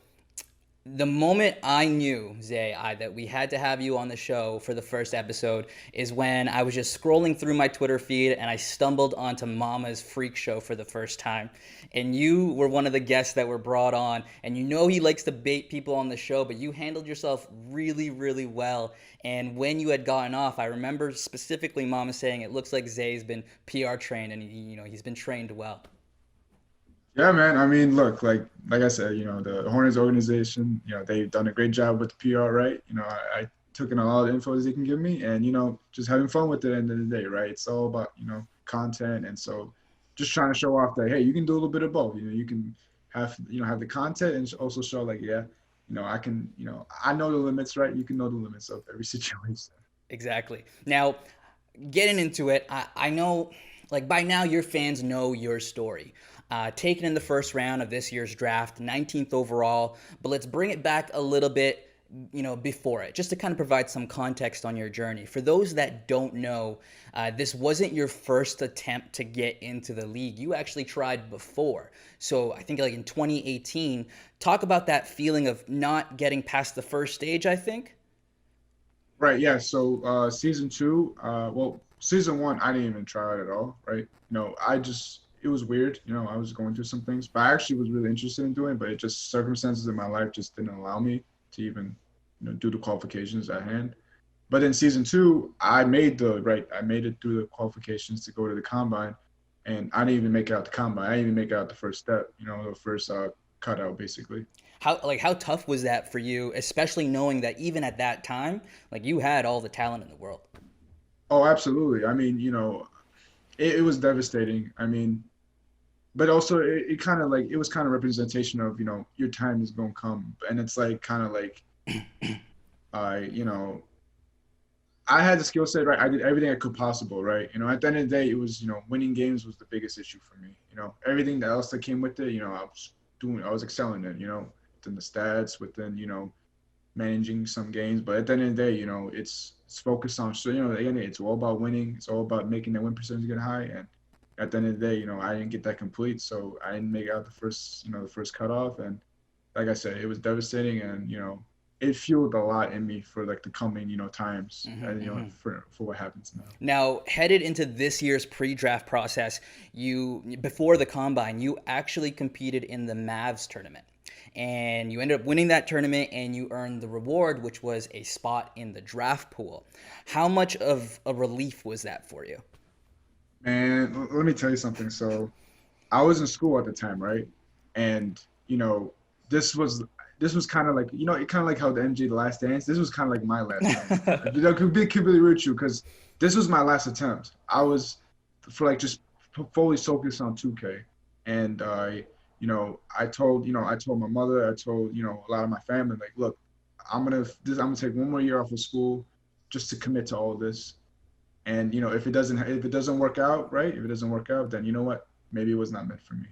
the moment I knew, Zay, that we had to have you on the show for the first episode is when I was just scrolling through my Twitter feed and I stumbled onto Mama's Freak Show for the first time. And you were one of the guests that were brought on. And you know he likes to bait people on the show, but you handled yourself really, really well. And when you had gotten off, I remember specifically Mama saying it looks like Zay's been PR trained and he's been trained well. Yeah, man. I mean, look, like I said, the Hornets organization, they've done a great job with the PR, right? I took in a lot of info that they can give me and, just having fun with it at the end of the day, right? It's all about, content. And so just trying to show off that, hey, you can do a little bit of both. You can have the content and also show like, yeah, I can, I know the limits, right? You can know the limits of every situation. Exactly. Now, getting into it, I know, like by now your fans know your story. Taken in the first round of this year's draft, 19th overall, but let's bring it back a little bit, before it, just to kind of provide some context on your journey. For those that don't know, this wasn't your first attempt to get into the league. You actually tried before. So I think like in 2018, talk about that feeling of not getting past the first stage, I think. Right, yeah. So season 2, season 1, I didn't even try it at all, right? It was weird. I was going through some things, but I actually was really interested in doing it, but it just circumstances in my life just didn't allow me to even, do the qualifications at hand. But in season 2, I made it through the qualifications to go to the combine, and I didn't even make it out the combine. I didn't even make it out the first step, the first cutout basically. How tough was that for you, especially knowing that even at that time, like you had all the talent in the world? Oh, absolutely. I mean, it was devastating. I mean, but also it kind of like it was kind of representation of your time is gonna come, and it's like kind of like I had the skill set, right? I did everything I could possible, right? At the end of the day, it was winning games was the biggest issue for me. Everything else that came with it, I was excelling in, within the stats, within managing some games, but at the end of the day, it's focused on, so again, it's all about winning. It's all about making that win percentage get high, and at the end of the day, I didn't get that complete, so I didn't make out the first cutoff. And like I said, it was devastating, and it fueled a lot in me for like the coming times, and for what happens now. Now, headed into this year's pre-draft process, before the combine, you actually competed in the Mavs tournament. And you ended up winning that tournament and you earned the reward, which was a spot in the draft pool. How much of a relief was that for you? Man, let me tell you something. So I was in school at the time, right? And, this was kind of like, it kind of like how the MJ The Last Dance, this was kind of like my last attempt. That could be really true, because this was my last attempt. I was just fully focused on 2K. And I told my mother, I told, a lot of my family, like, look, I'm gonna take one more year off of school just to commit to all this. And if it doesn't work out, right? If it doesn't work out, then you know what? Maybe it was not meant for me.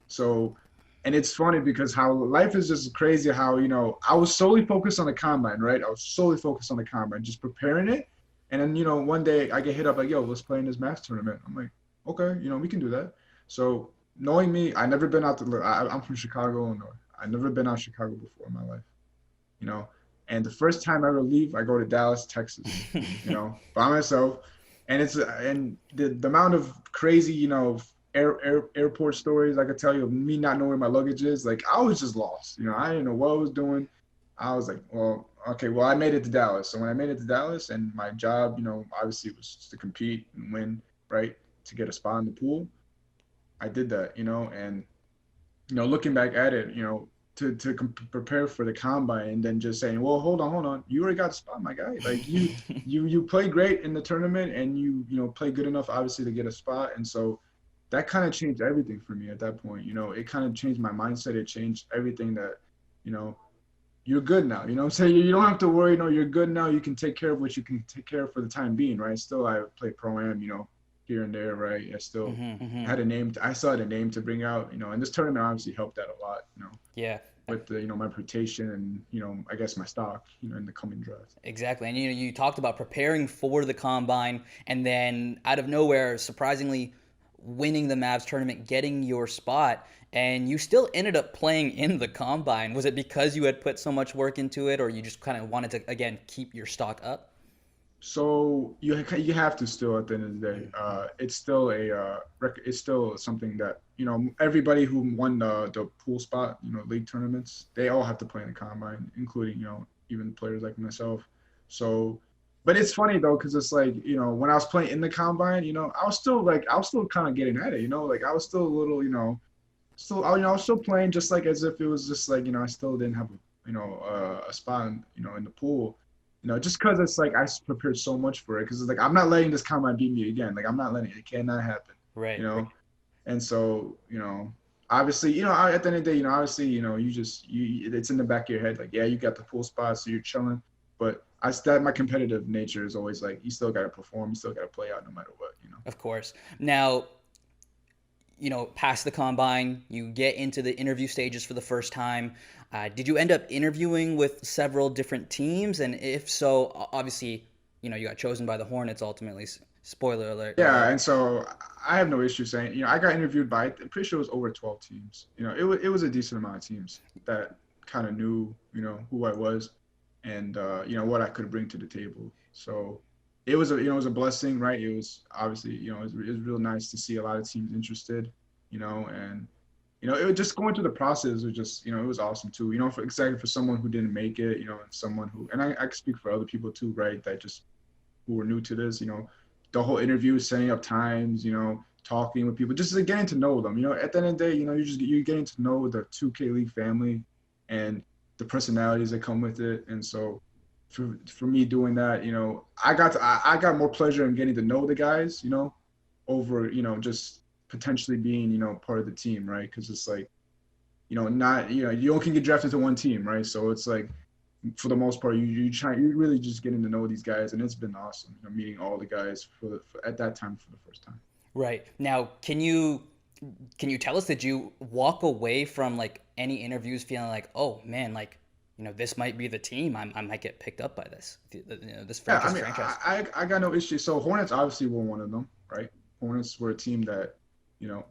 So And it's funny because how life is just crazy. How, I was solely focused on the combine, right? I was solely focused on the combine, just preparing it. And then, one day I get hit up like, yo, let's play in this math tournament. I'm like, okay, we can do that. So knowing me, I never been out to, I'm from Chicago, Illinois. I never been out of Chicago before in my life, you know. And the first time I ever leave, I go to Dallas, Texas, by myself. And the amount of crazy, airport stories I could tell you of me not knowing where my luggage is. Like, I was just lost. I didn't know what I was doing. I was like, well, okay, well, I made it to Dallas. So when I made it to Dallas, and my job, obviously was just to compete and win, right, to get a spot in the pool, I did that, and looking back at it, prepare for the combine, and then just saying, well, hold on, you already got a spot, my guy. Like, you play great in the tournament, and you play good enough, obviously, to get a spot. And so that kind of changed everything for me at that point. It kind of changed my mindset. It changed everything that, you know, you're good now. You know what I'm saying? You don't have to worry. You're good now. You can take care of what you can take care of for the time being, right? Still, I play pro-am, here and there, right? I still had a name. I still had a name to bring out, and this tournament obviously helped that a lot, Yeah. with the, my reputation and, I guess my stock, in the coming draft. Exactly. And you talked about preparing for the combine and then out of nowhere, surprisingly winning the Mavs tournament, getting your spot, and you still ended up playing in the combine. Was it because you had put so much work into it, or you just kind of wanted to, again, keep your stock up? So you have to still, at the end of the day, it's still it's still something that, everybody who won the pool spot, league tournaments, they all have to play in the combine, including, even players like myself. So, but it's funny though, because it's like, when I was playing in the combine, I was still kind of getting at it, like I was still a little, still, I was still playing just like as if it was just like, I still didn't have, a spot, in the pool. Just because it's like I prepared so much for it, because it's like I'm not letting this combine beat me again. Like, I'm not letting it. It cannot happen. You Right. know, and so, obviously, at the end of the day, obviously, it's in the back of your head. Like, yeah, you got the pool spot, so you're chilling. But my competitive nature is always like, you still got to perform. You still got to play out no matter what. Of course. Now, past the combine, you get into the interview stages for the first time. Did you end up interviewing with several different teams? And if so, obviously, you got chosen by the Hornets ultimately. Spoiler alert. Yeah, and so I have no issue saying, I got interviewed by, I'm pretty sure it was over 12 teams. It was a decent amount of teams that kind of knew, who I was, and what I could bring to the table. So it was a blessing, right? It was obviously, it was real nice to see a lot of teams interested, and it was just going through the process was just, it was awesome too. Exactly for someone who didn't make it, and someone who, and I can speak for other people too, right? That just who were new to this, the whole interview, setting up times, talking with people, just getting to know them. At the end of the day, you're getting to know the 2K League family and the personalities that come with it. And so for me doing that, I got more pleasure in getting to know the guys, over, just potentially being, part of the team, right? Because it's like, not, you only can get drafted to one team, right? So it's like, for the most part, you're really just getting to know these guys, and it's been awesome, meeting all the guys at that time for the first time. Right. Now, can you tell us, did you walk away from like any interviews feeling like, oh man, like, this might be the team. I might get picked up by this, this Yeah, I franchise mean, franchise. I got no issue. So Hornets obviously were one of them, right? Hornets were a team that, you know,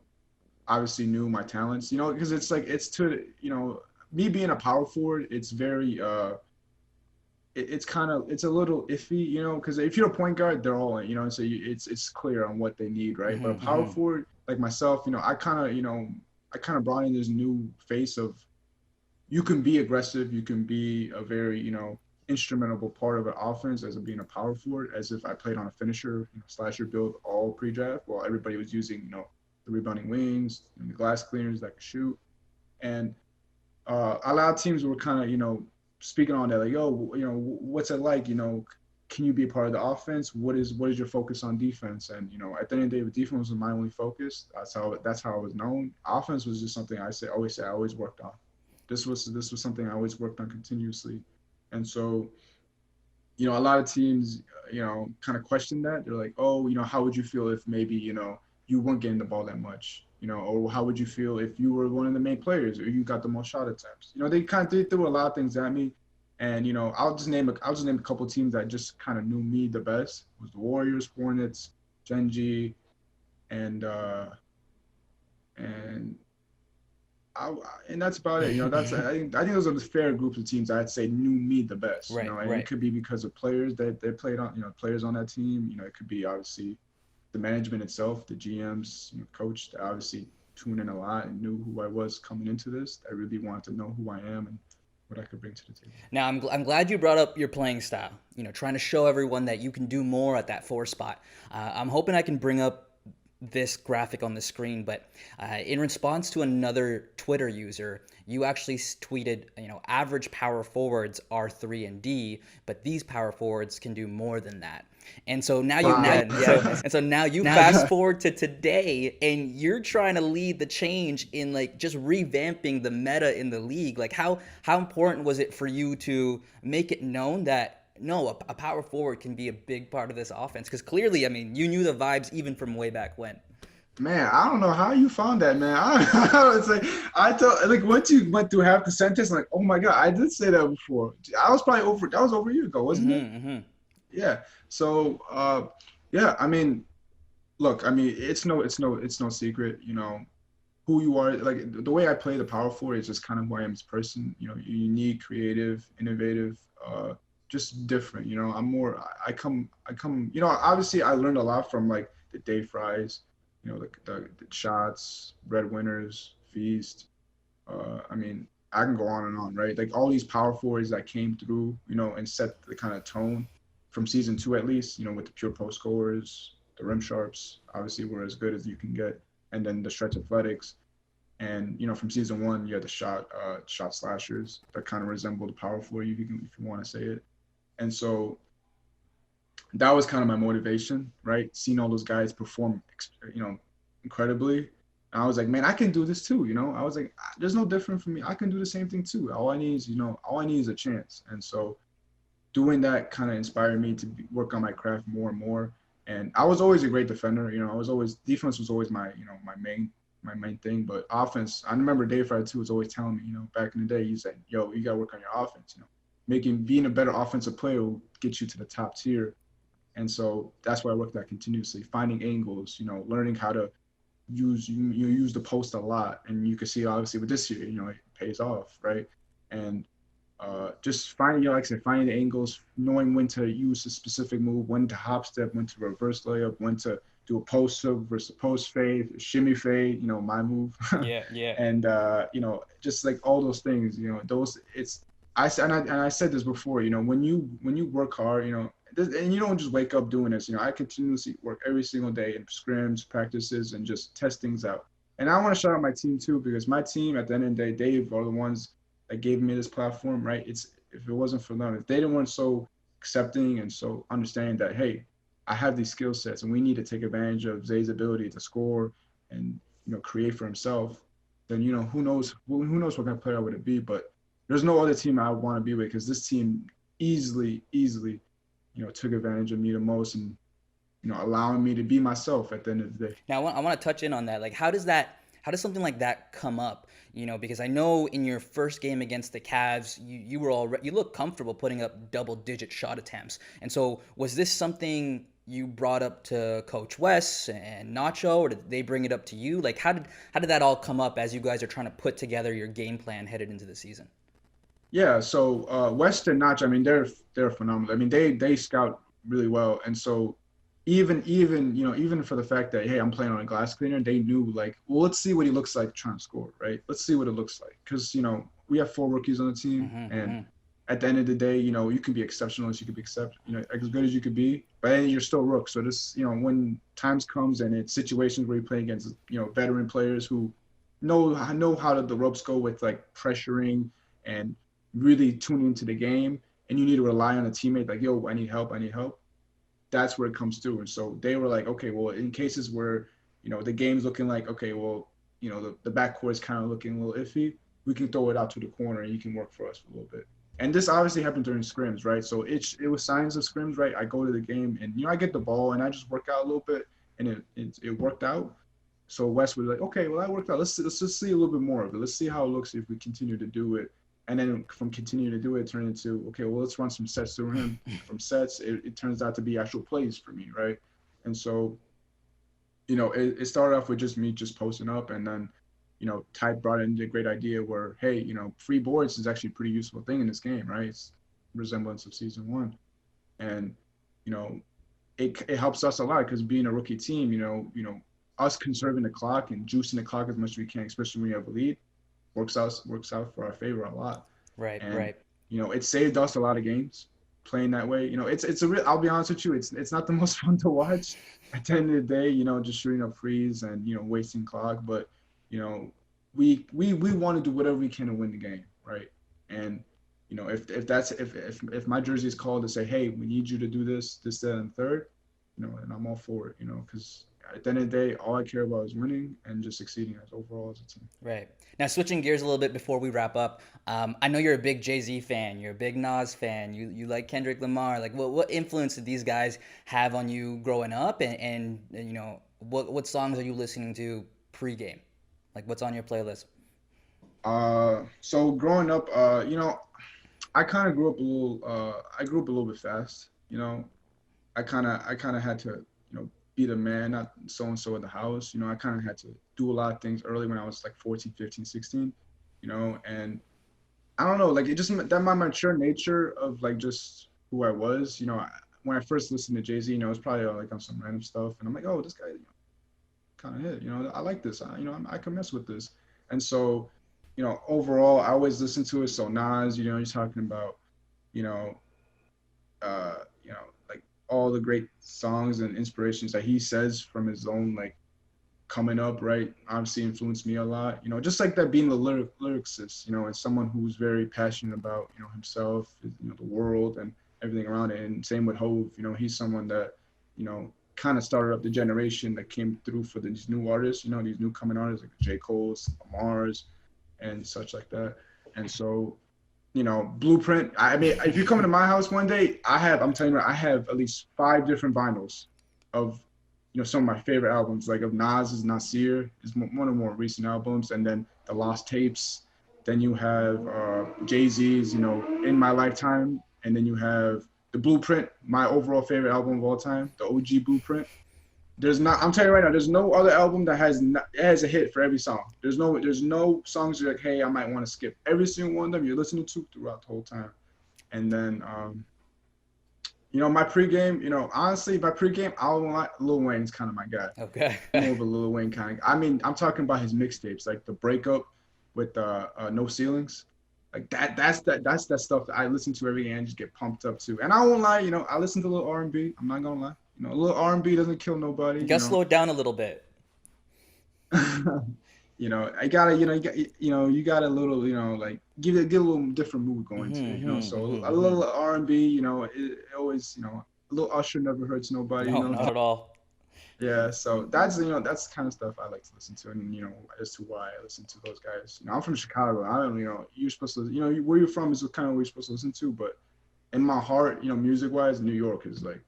obviously knew my talents, because it's like me being a power forward, it's very it's a little iffy, because if you're a point guard, they're all in, so it's clear on what they need, right? But a power forward like myself, I kind of brought in this new face of, you can be aggressive, you can be a very, instrumentable part of an offense as being a power forward, as if I played on a finisher, slasher build all pre-draft, while everybody was using, the rebounding wings and the glass cleaners that could shoot. And a lot of teams were kind of, speaking on that, like, yo, what's it like, can you be a part of the offense? What is your focus on defense? And, at the end of the day, defense was my only focus. That's how I was known. Offense was just something I always worked on. This was something I always worked on continuously. And so, a lot of teams, kind of question that. They're like, oh, how would you feel if maybe, you weren't getting the ball that much? or how would you feel if you were one of the main players or you got the most shot attempts? They kind of threw a lot of things at me, and I'll just name a couple teams that just kind of knew me the best. It was the Warriors, Hornets, Gen.G, and and I, and that's about it. I think those are the fair groups of teams I'd say knew me the best. Right, And right. it could be because of players that they played on, players on that team. It could be obviously the management itself, the GMs, coach that obviously tuned in a lot and knew who I was coming into this. I really wanted to know who I am and what I could bring to the table. Now, I'm glad you brought up your playing style, trying to show everyone that you can do more at that 4 spot. I'm hoping I can bring up this graphic on the screen, but in response to another Twitter user, you actually tweeted, average power forwards are 3 and D, but these power forwards can do more than that. And so now you now you fast forward to today, and you're trying to lead the change in like just revamping the meta in the league. Like how important was it for you to make it known that no, a power forward can be a big part of this offense? Because clearly, I mean, you knew the vibes even from way back when. Man, I don't know how you found that, man. It's like I thought, like once you went through half the sentence, like, oh my god, I did say that before. I was probably over. That was over a year ago, wasn't it? Mm-hmm. Yeah. So, yeah. I mean, look. I mean, it's no secret. Who you are. Like the way I play the power forward is just kind of who I am as a person. Unique, creative, innovative. Just different. I'm more. I come. Obviously, I learned a lot from like the Dave Fries. The shots, Red Winners, Feast. I mean, I can go on and on, right? Like all these power forwards that came through, and set the kind of tone from season 2 at least, with the pure post scorers, the rim sharps, obviously were as good as you can get, and then the stretch athletics. And from season 1, you had the shot slashers that kind of resemble the power forward, if you want to say it. And so that was kind of my motivation, right? Seeing all those guys perform, incredibly. And I was like, man, I can do this too. I was like, there's no different from me. I can do the same thing too. All I need is a chance. And so doing that kind of inspired me to work on my craft more and more. And I was always a great defender. Defense was always my main thing. But offense, I remember Dave Fry too was always telling me, back in the day, he said, yo, you got to work on your offense. Being a better offensive player will get you to the top tier. And so that's why I work that continuously, finding angles, learning how to use the post a lot. And you can see obviously with this year, it pays off, right? And just finding, like I said, finding the angles, knowing when to use a specific move, when to hop step, when to reverse layup, when to do a post up versus a post fade, shimmy fade, my move. Yeah. And just like all those things, I said this before, when you work hard, and you don't just wake up doing this. I continuously work every single day in scrims, practices, and just test things out. And I want to shout out my team too, because my team, at the end of the day, Dave are the ones that gave me this platform, right? If it wasn't for them, if they didn't want so accepting and so understanding that, hey, I have these skill sets and we need to take advantage of Zay's ability to score and create for himself, then who knows what kind of player I would be. But there's no other team I would want to be with, because this team easily took advantage of me the most, and allowing me to be myself at the end of the day. Now I want to touch in on that. Like, how does something like that come up? Because I know in your first game against the Cavs, you looked comfortable putting up double-digit shot attempts. And so, was this something you brought up to Coach Wes and Nacho, or did they bring it up to you? Like, how did that all come up as you guys are trying to put together your game plan headed into the season? Yeah, so West and Nacho, I mean, they're phenomenal. I mean, they scout really well, and so even for the fact that, hey, I'm playing on a glass cleaner, they knew, like, well, let's see what he looks like trying to score, right? Let's see what it looks like, because we have 4 rookies on the team, and at the end of the day, you can be exceptional as you could be as good as you could be, but then you're still rook. So this, when times comes and it's situations where you play against veteran players who know how the ropes go with like pressuring and really tuning into the game, and you need to rely on a teammate like, yo, I need help. That's where it comes through. And so they were like, okay, well, in cases where, the game's looking like, okay, well, the backcourt is kind of looking a little iffy, we can throw it out to the corner and you can work for us for a little bit. And this obviously happened during scrims, right? So it was signs of scrims, right? I go to the game and, I get the ball and I just work out a little bit, and it worked out. So West was like, okay, well that worked out. Let's just see a little bit more of it. Let's see how it looks if we continue to do it. And then from continuing to do it, turn into, okay, well let's run some sets through him. From sets, it turns out to be actual plays for me, right? And so, it started off with just me just posting up, and then, Ty brought in the great idea where, hey, free boards is actually a pretty useful thing in this game, right? It's resemblance of season one, and you know, it helps us a lot because being a rookie team, us conserving the clock and juicing the clock as much as we can, especially when you have a lead, works out for our favor a lot. Right, And right. it saved us a lot of games playing that way. It's a real. I'll be honest with you, it's not the most fun to watch. At the end of the day, just shooting up frees and wasting clock, but we want to do whatever we can to win the game, right? And if my jersey is called to say, hey, we need you to do this, that, and third, and I'm all for it, because at the end of the day, all I care about is winning and just succeeding as overall as a team. Right. Now, switching gears a little bit before we wrap up, I know you're a big Jay-Z fan. You're a big Nas fan. You like Kendrick Lamar. Like, what influence did these guys have on you growing up? And what songs are you listening to pregame? Like, what's on your playlist? So growing up, I kind of grew up a little. I grew up a little bit fast. I kind of had to, be the man, not so and so in the house. I kind of had to do a lot of things early when I was like 14, 15, 16. And I don't know, like it just that my mature nature of like just who I was. When I first listened to Jay Z, it's probably like on some random stuff, and I'm like, oh, this guy, kind of hit. I like this. I can mess with this. And so, overall, I always listen to it. So Nas, you're talking about, you know, like all the great songs and inspirations that he says from his own like coming up, right? Obviously influenced me a lot. Just like that being the lyricist, and someone who's very passionate about, himself, the world and everything around it. And same with Hove, he's someone that, kind of started up the generation that came through for these new artists, these new coming artists like J. Cole's, Lamar's, and such like that. And so, Blueprint. I mean, if you come to my house one day, I'm telling you, I have at least 5 different vinyls of, some of my favorite albums, like of Nas's Nasir is one of the more recent albums, and then the Lost Tapes. Then you have Jay-Z's, In My Lifetime, and then you have the Blueprint, my overall favorite album of all time, the OG Blueprint. I'm telling you right now, there's no other album that has a hit for every song. There's no songs you're like, hey, I might want to skip. Every single one of them you're listening to throughout the whole time. And then, my pregame, honestly, my pregame, Lil Wayne's kind of my guy. Okay. More of a Lil Wayne kind of. I mean, I'm talking about his mixtapes, like the Breakup with No Ceilings. Like that's that stuff that I listen to every day and just get pumped up to. And I won't lie, I listen to a little R&B. I'm not gonna lie. A little R&B doesn't kill nobody. You gotta slow it down a little bit. I gotta, you got a little, like get a little different mood going to it, So a little R&B, it always, a little Usher never hurts nobody. No, not at all. Yeah, so that's that's the kind of stuff I like to listen to, and as to why I listen to those guys. I'm from Chicago. I don't, you're supposed to, where you're from is kind of what you're supposed to listen to, but in my heart, music wise, New York is like,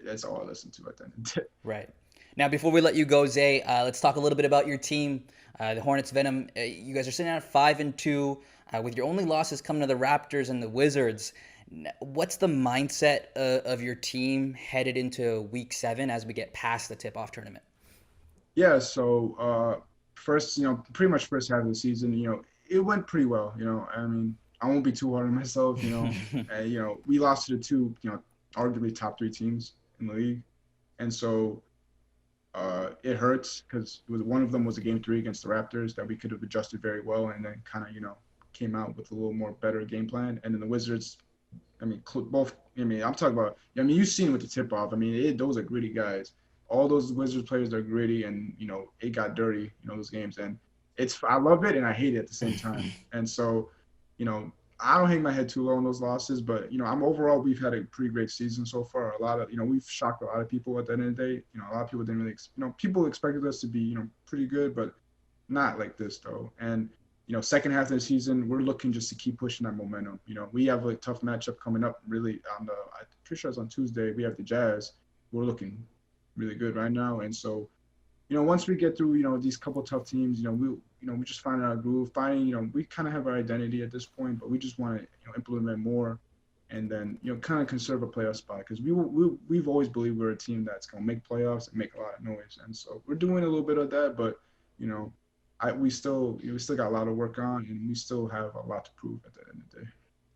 that's all I listen to at the end of the day. Right. Now, before we let you go, Zay, let's talk a little bit about your team, the Hornets Venom. You guys are sitting at 5-2, with your only losses coming to the Raptors and the Wizards. What's the mindset of your team headed into Week 7 as we get past the tip-off tournament? Yeah. So first, pretty much first half of the season, it went pretty well. I mean, I won't be too hard on myself. We lost to the two, arguably top 3 teams in the league, and so it hurts because one of them was a game 3 against the Raptors that we could have adjusted very well, and then kind of came out with a little more better game plan. And then the Wizards, I mean, both. I mean, I'm talking about. I mean, you've seen with the tip off. I mean, those are gritty guys. All those Wizards players are gritty, and it got dirty. Those games, and I love it and I hate it at the same time. And so, I don't hang my head too low on those losses, but overall we've had a pretty great season so far. A lot of we've shocked a lot of people at the end of the day. A lot of people didn't really people expected us to be pretty good, but not like this though. And second half of the season we're looking just to keep pushing that momentum. We have a tough matchup coming up. Really I'm pretty sure it's on Tuesday. We have the Jazz. We're looking really good right now, and so once we get through, these couple tough teams, we just find our groove, finding, we kind of have our identity at this point, but we just want to, implement more, and then, kind of conserve a playoff spot because we've always believed we're a team that's going to make playoffs and make a lot of noise, and so we're doing a little bit of that, but you know, we still got a lot of work on, and we still have a lot to prove at the end of the day.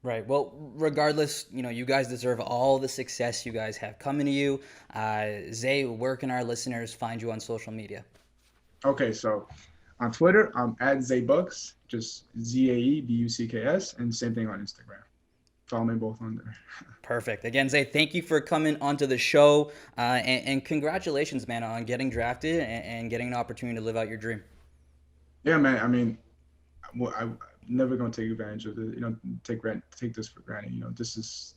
Right. Well, regardless, you guys deserve all the success you guys have coming to you. Zay, where can our listeners find you on social media? Okay, so on Twitter, I'm at ZayBucks, just ZAEBUCKS, and same thing on Instagram. Follow me both on there. Perfect. Again, Zay, thank you for coming onto the show, and congratulations, man, on getting drafted and getting an opportunity to live out your dream. Yeah, man. I mean, I'm never gonna take advantage of it. Take this for granted. This is.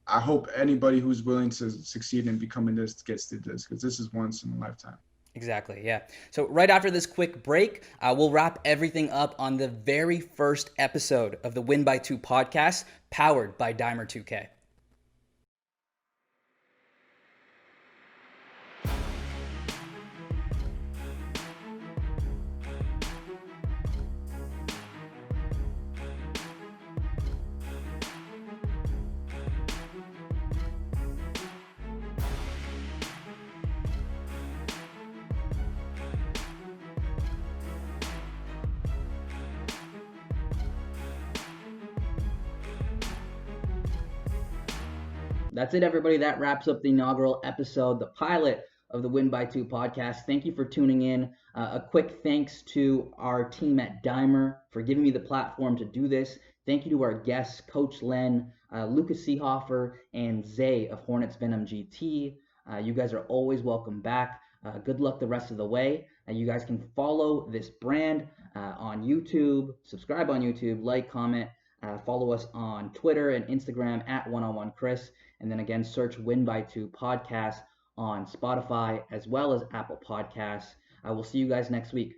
I hope anybody who's willing to succeed in becoming this gets to this because this is once in a lifetime. Exactly, yeah. So right after this quick break, we'll wrap everything up on the very first episode of the Win by 2 podcast, powered by DIMER 2K. That's it, everybody. That wraps up the inaugural episode, the pilot of the Win by 2 podcast. Thank you for tuning in. A quick thanks to our team at DIMER for giving me the platform to do this. Thank you to our guests, Coach Len, Lucas Seehafer, and Zay of Hornets Venom GT. You guys are always welcome back. Good luck the rest of the way. You guys can follow this brand on YouTube, subscribe on YouTube, like, comment, follow us on Twitter and Instagram at @OneOnOneChris. And then again, search Win by 2 podcast on Spotify as well as Apple Podcasts. I will see you guys next week.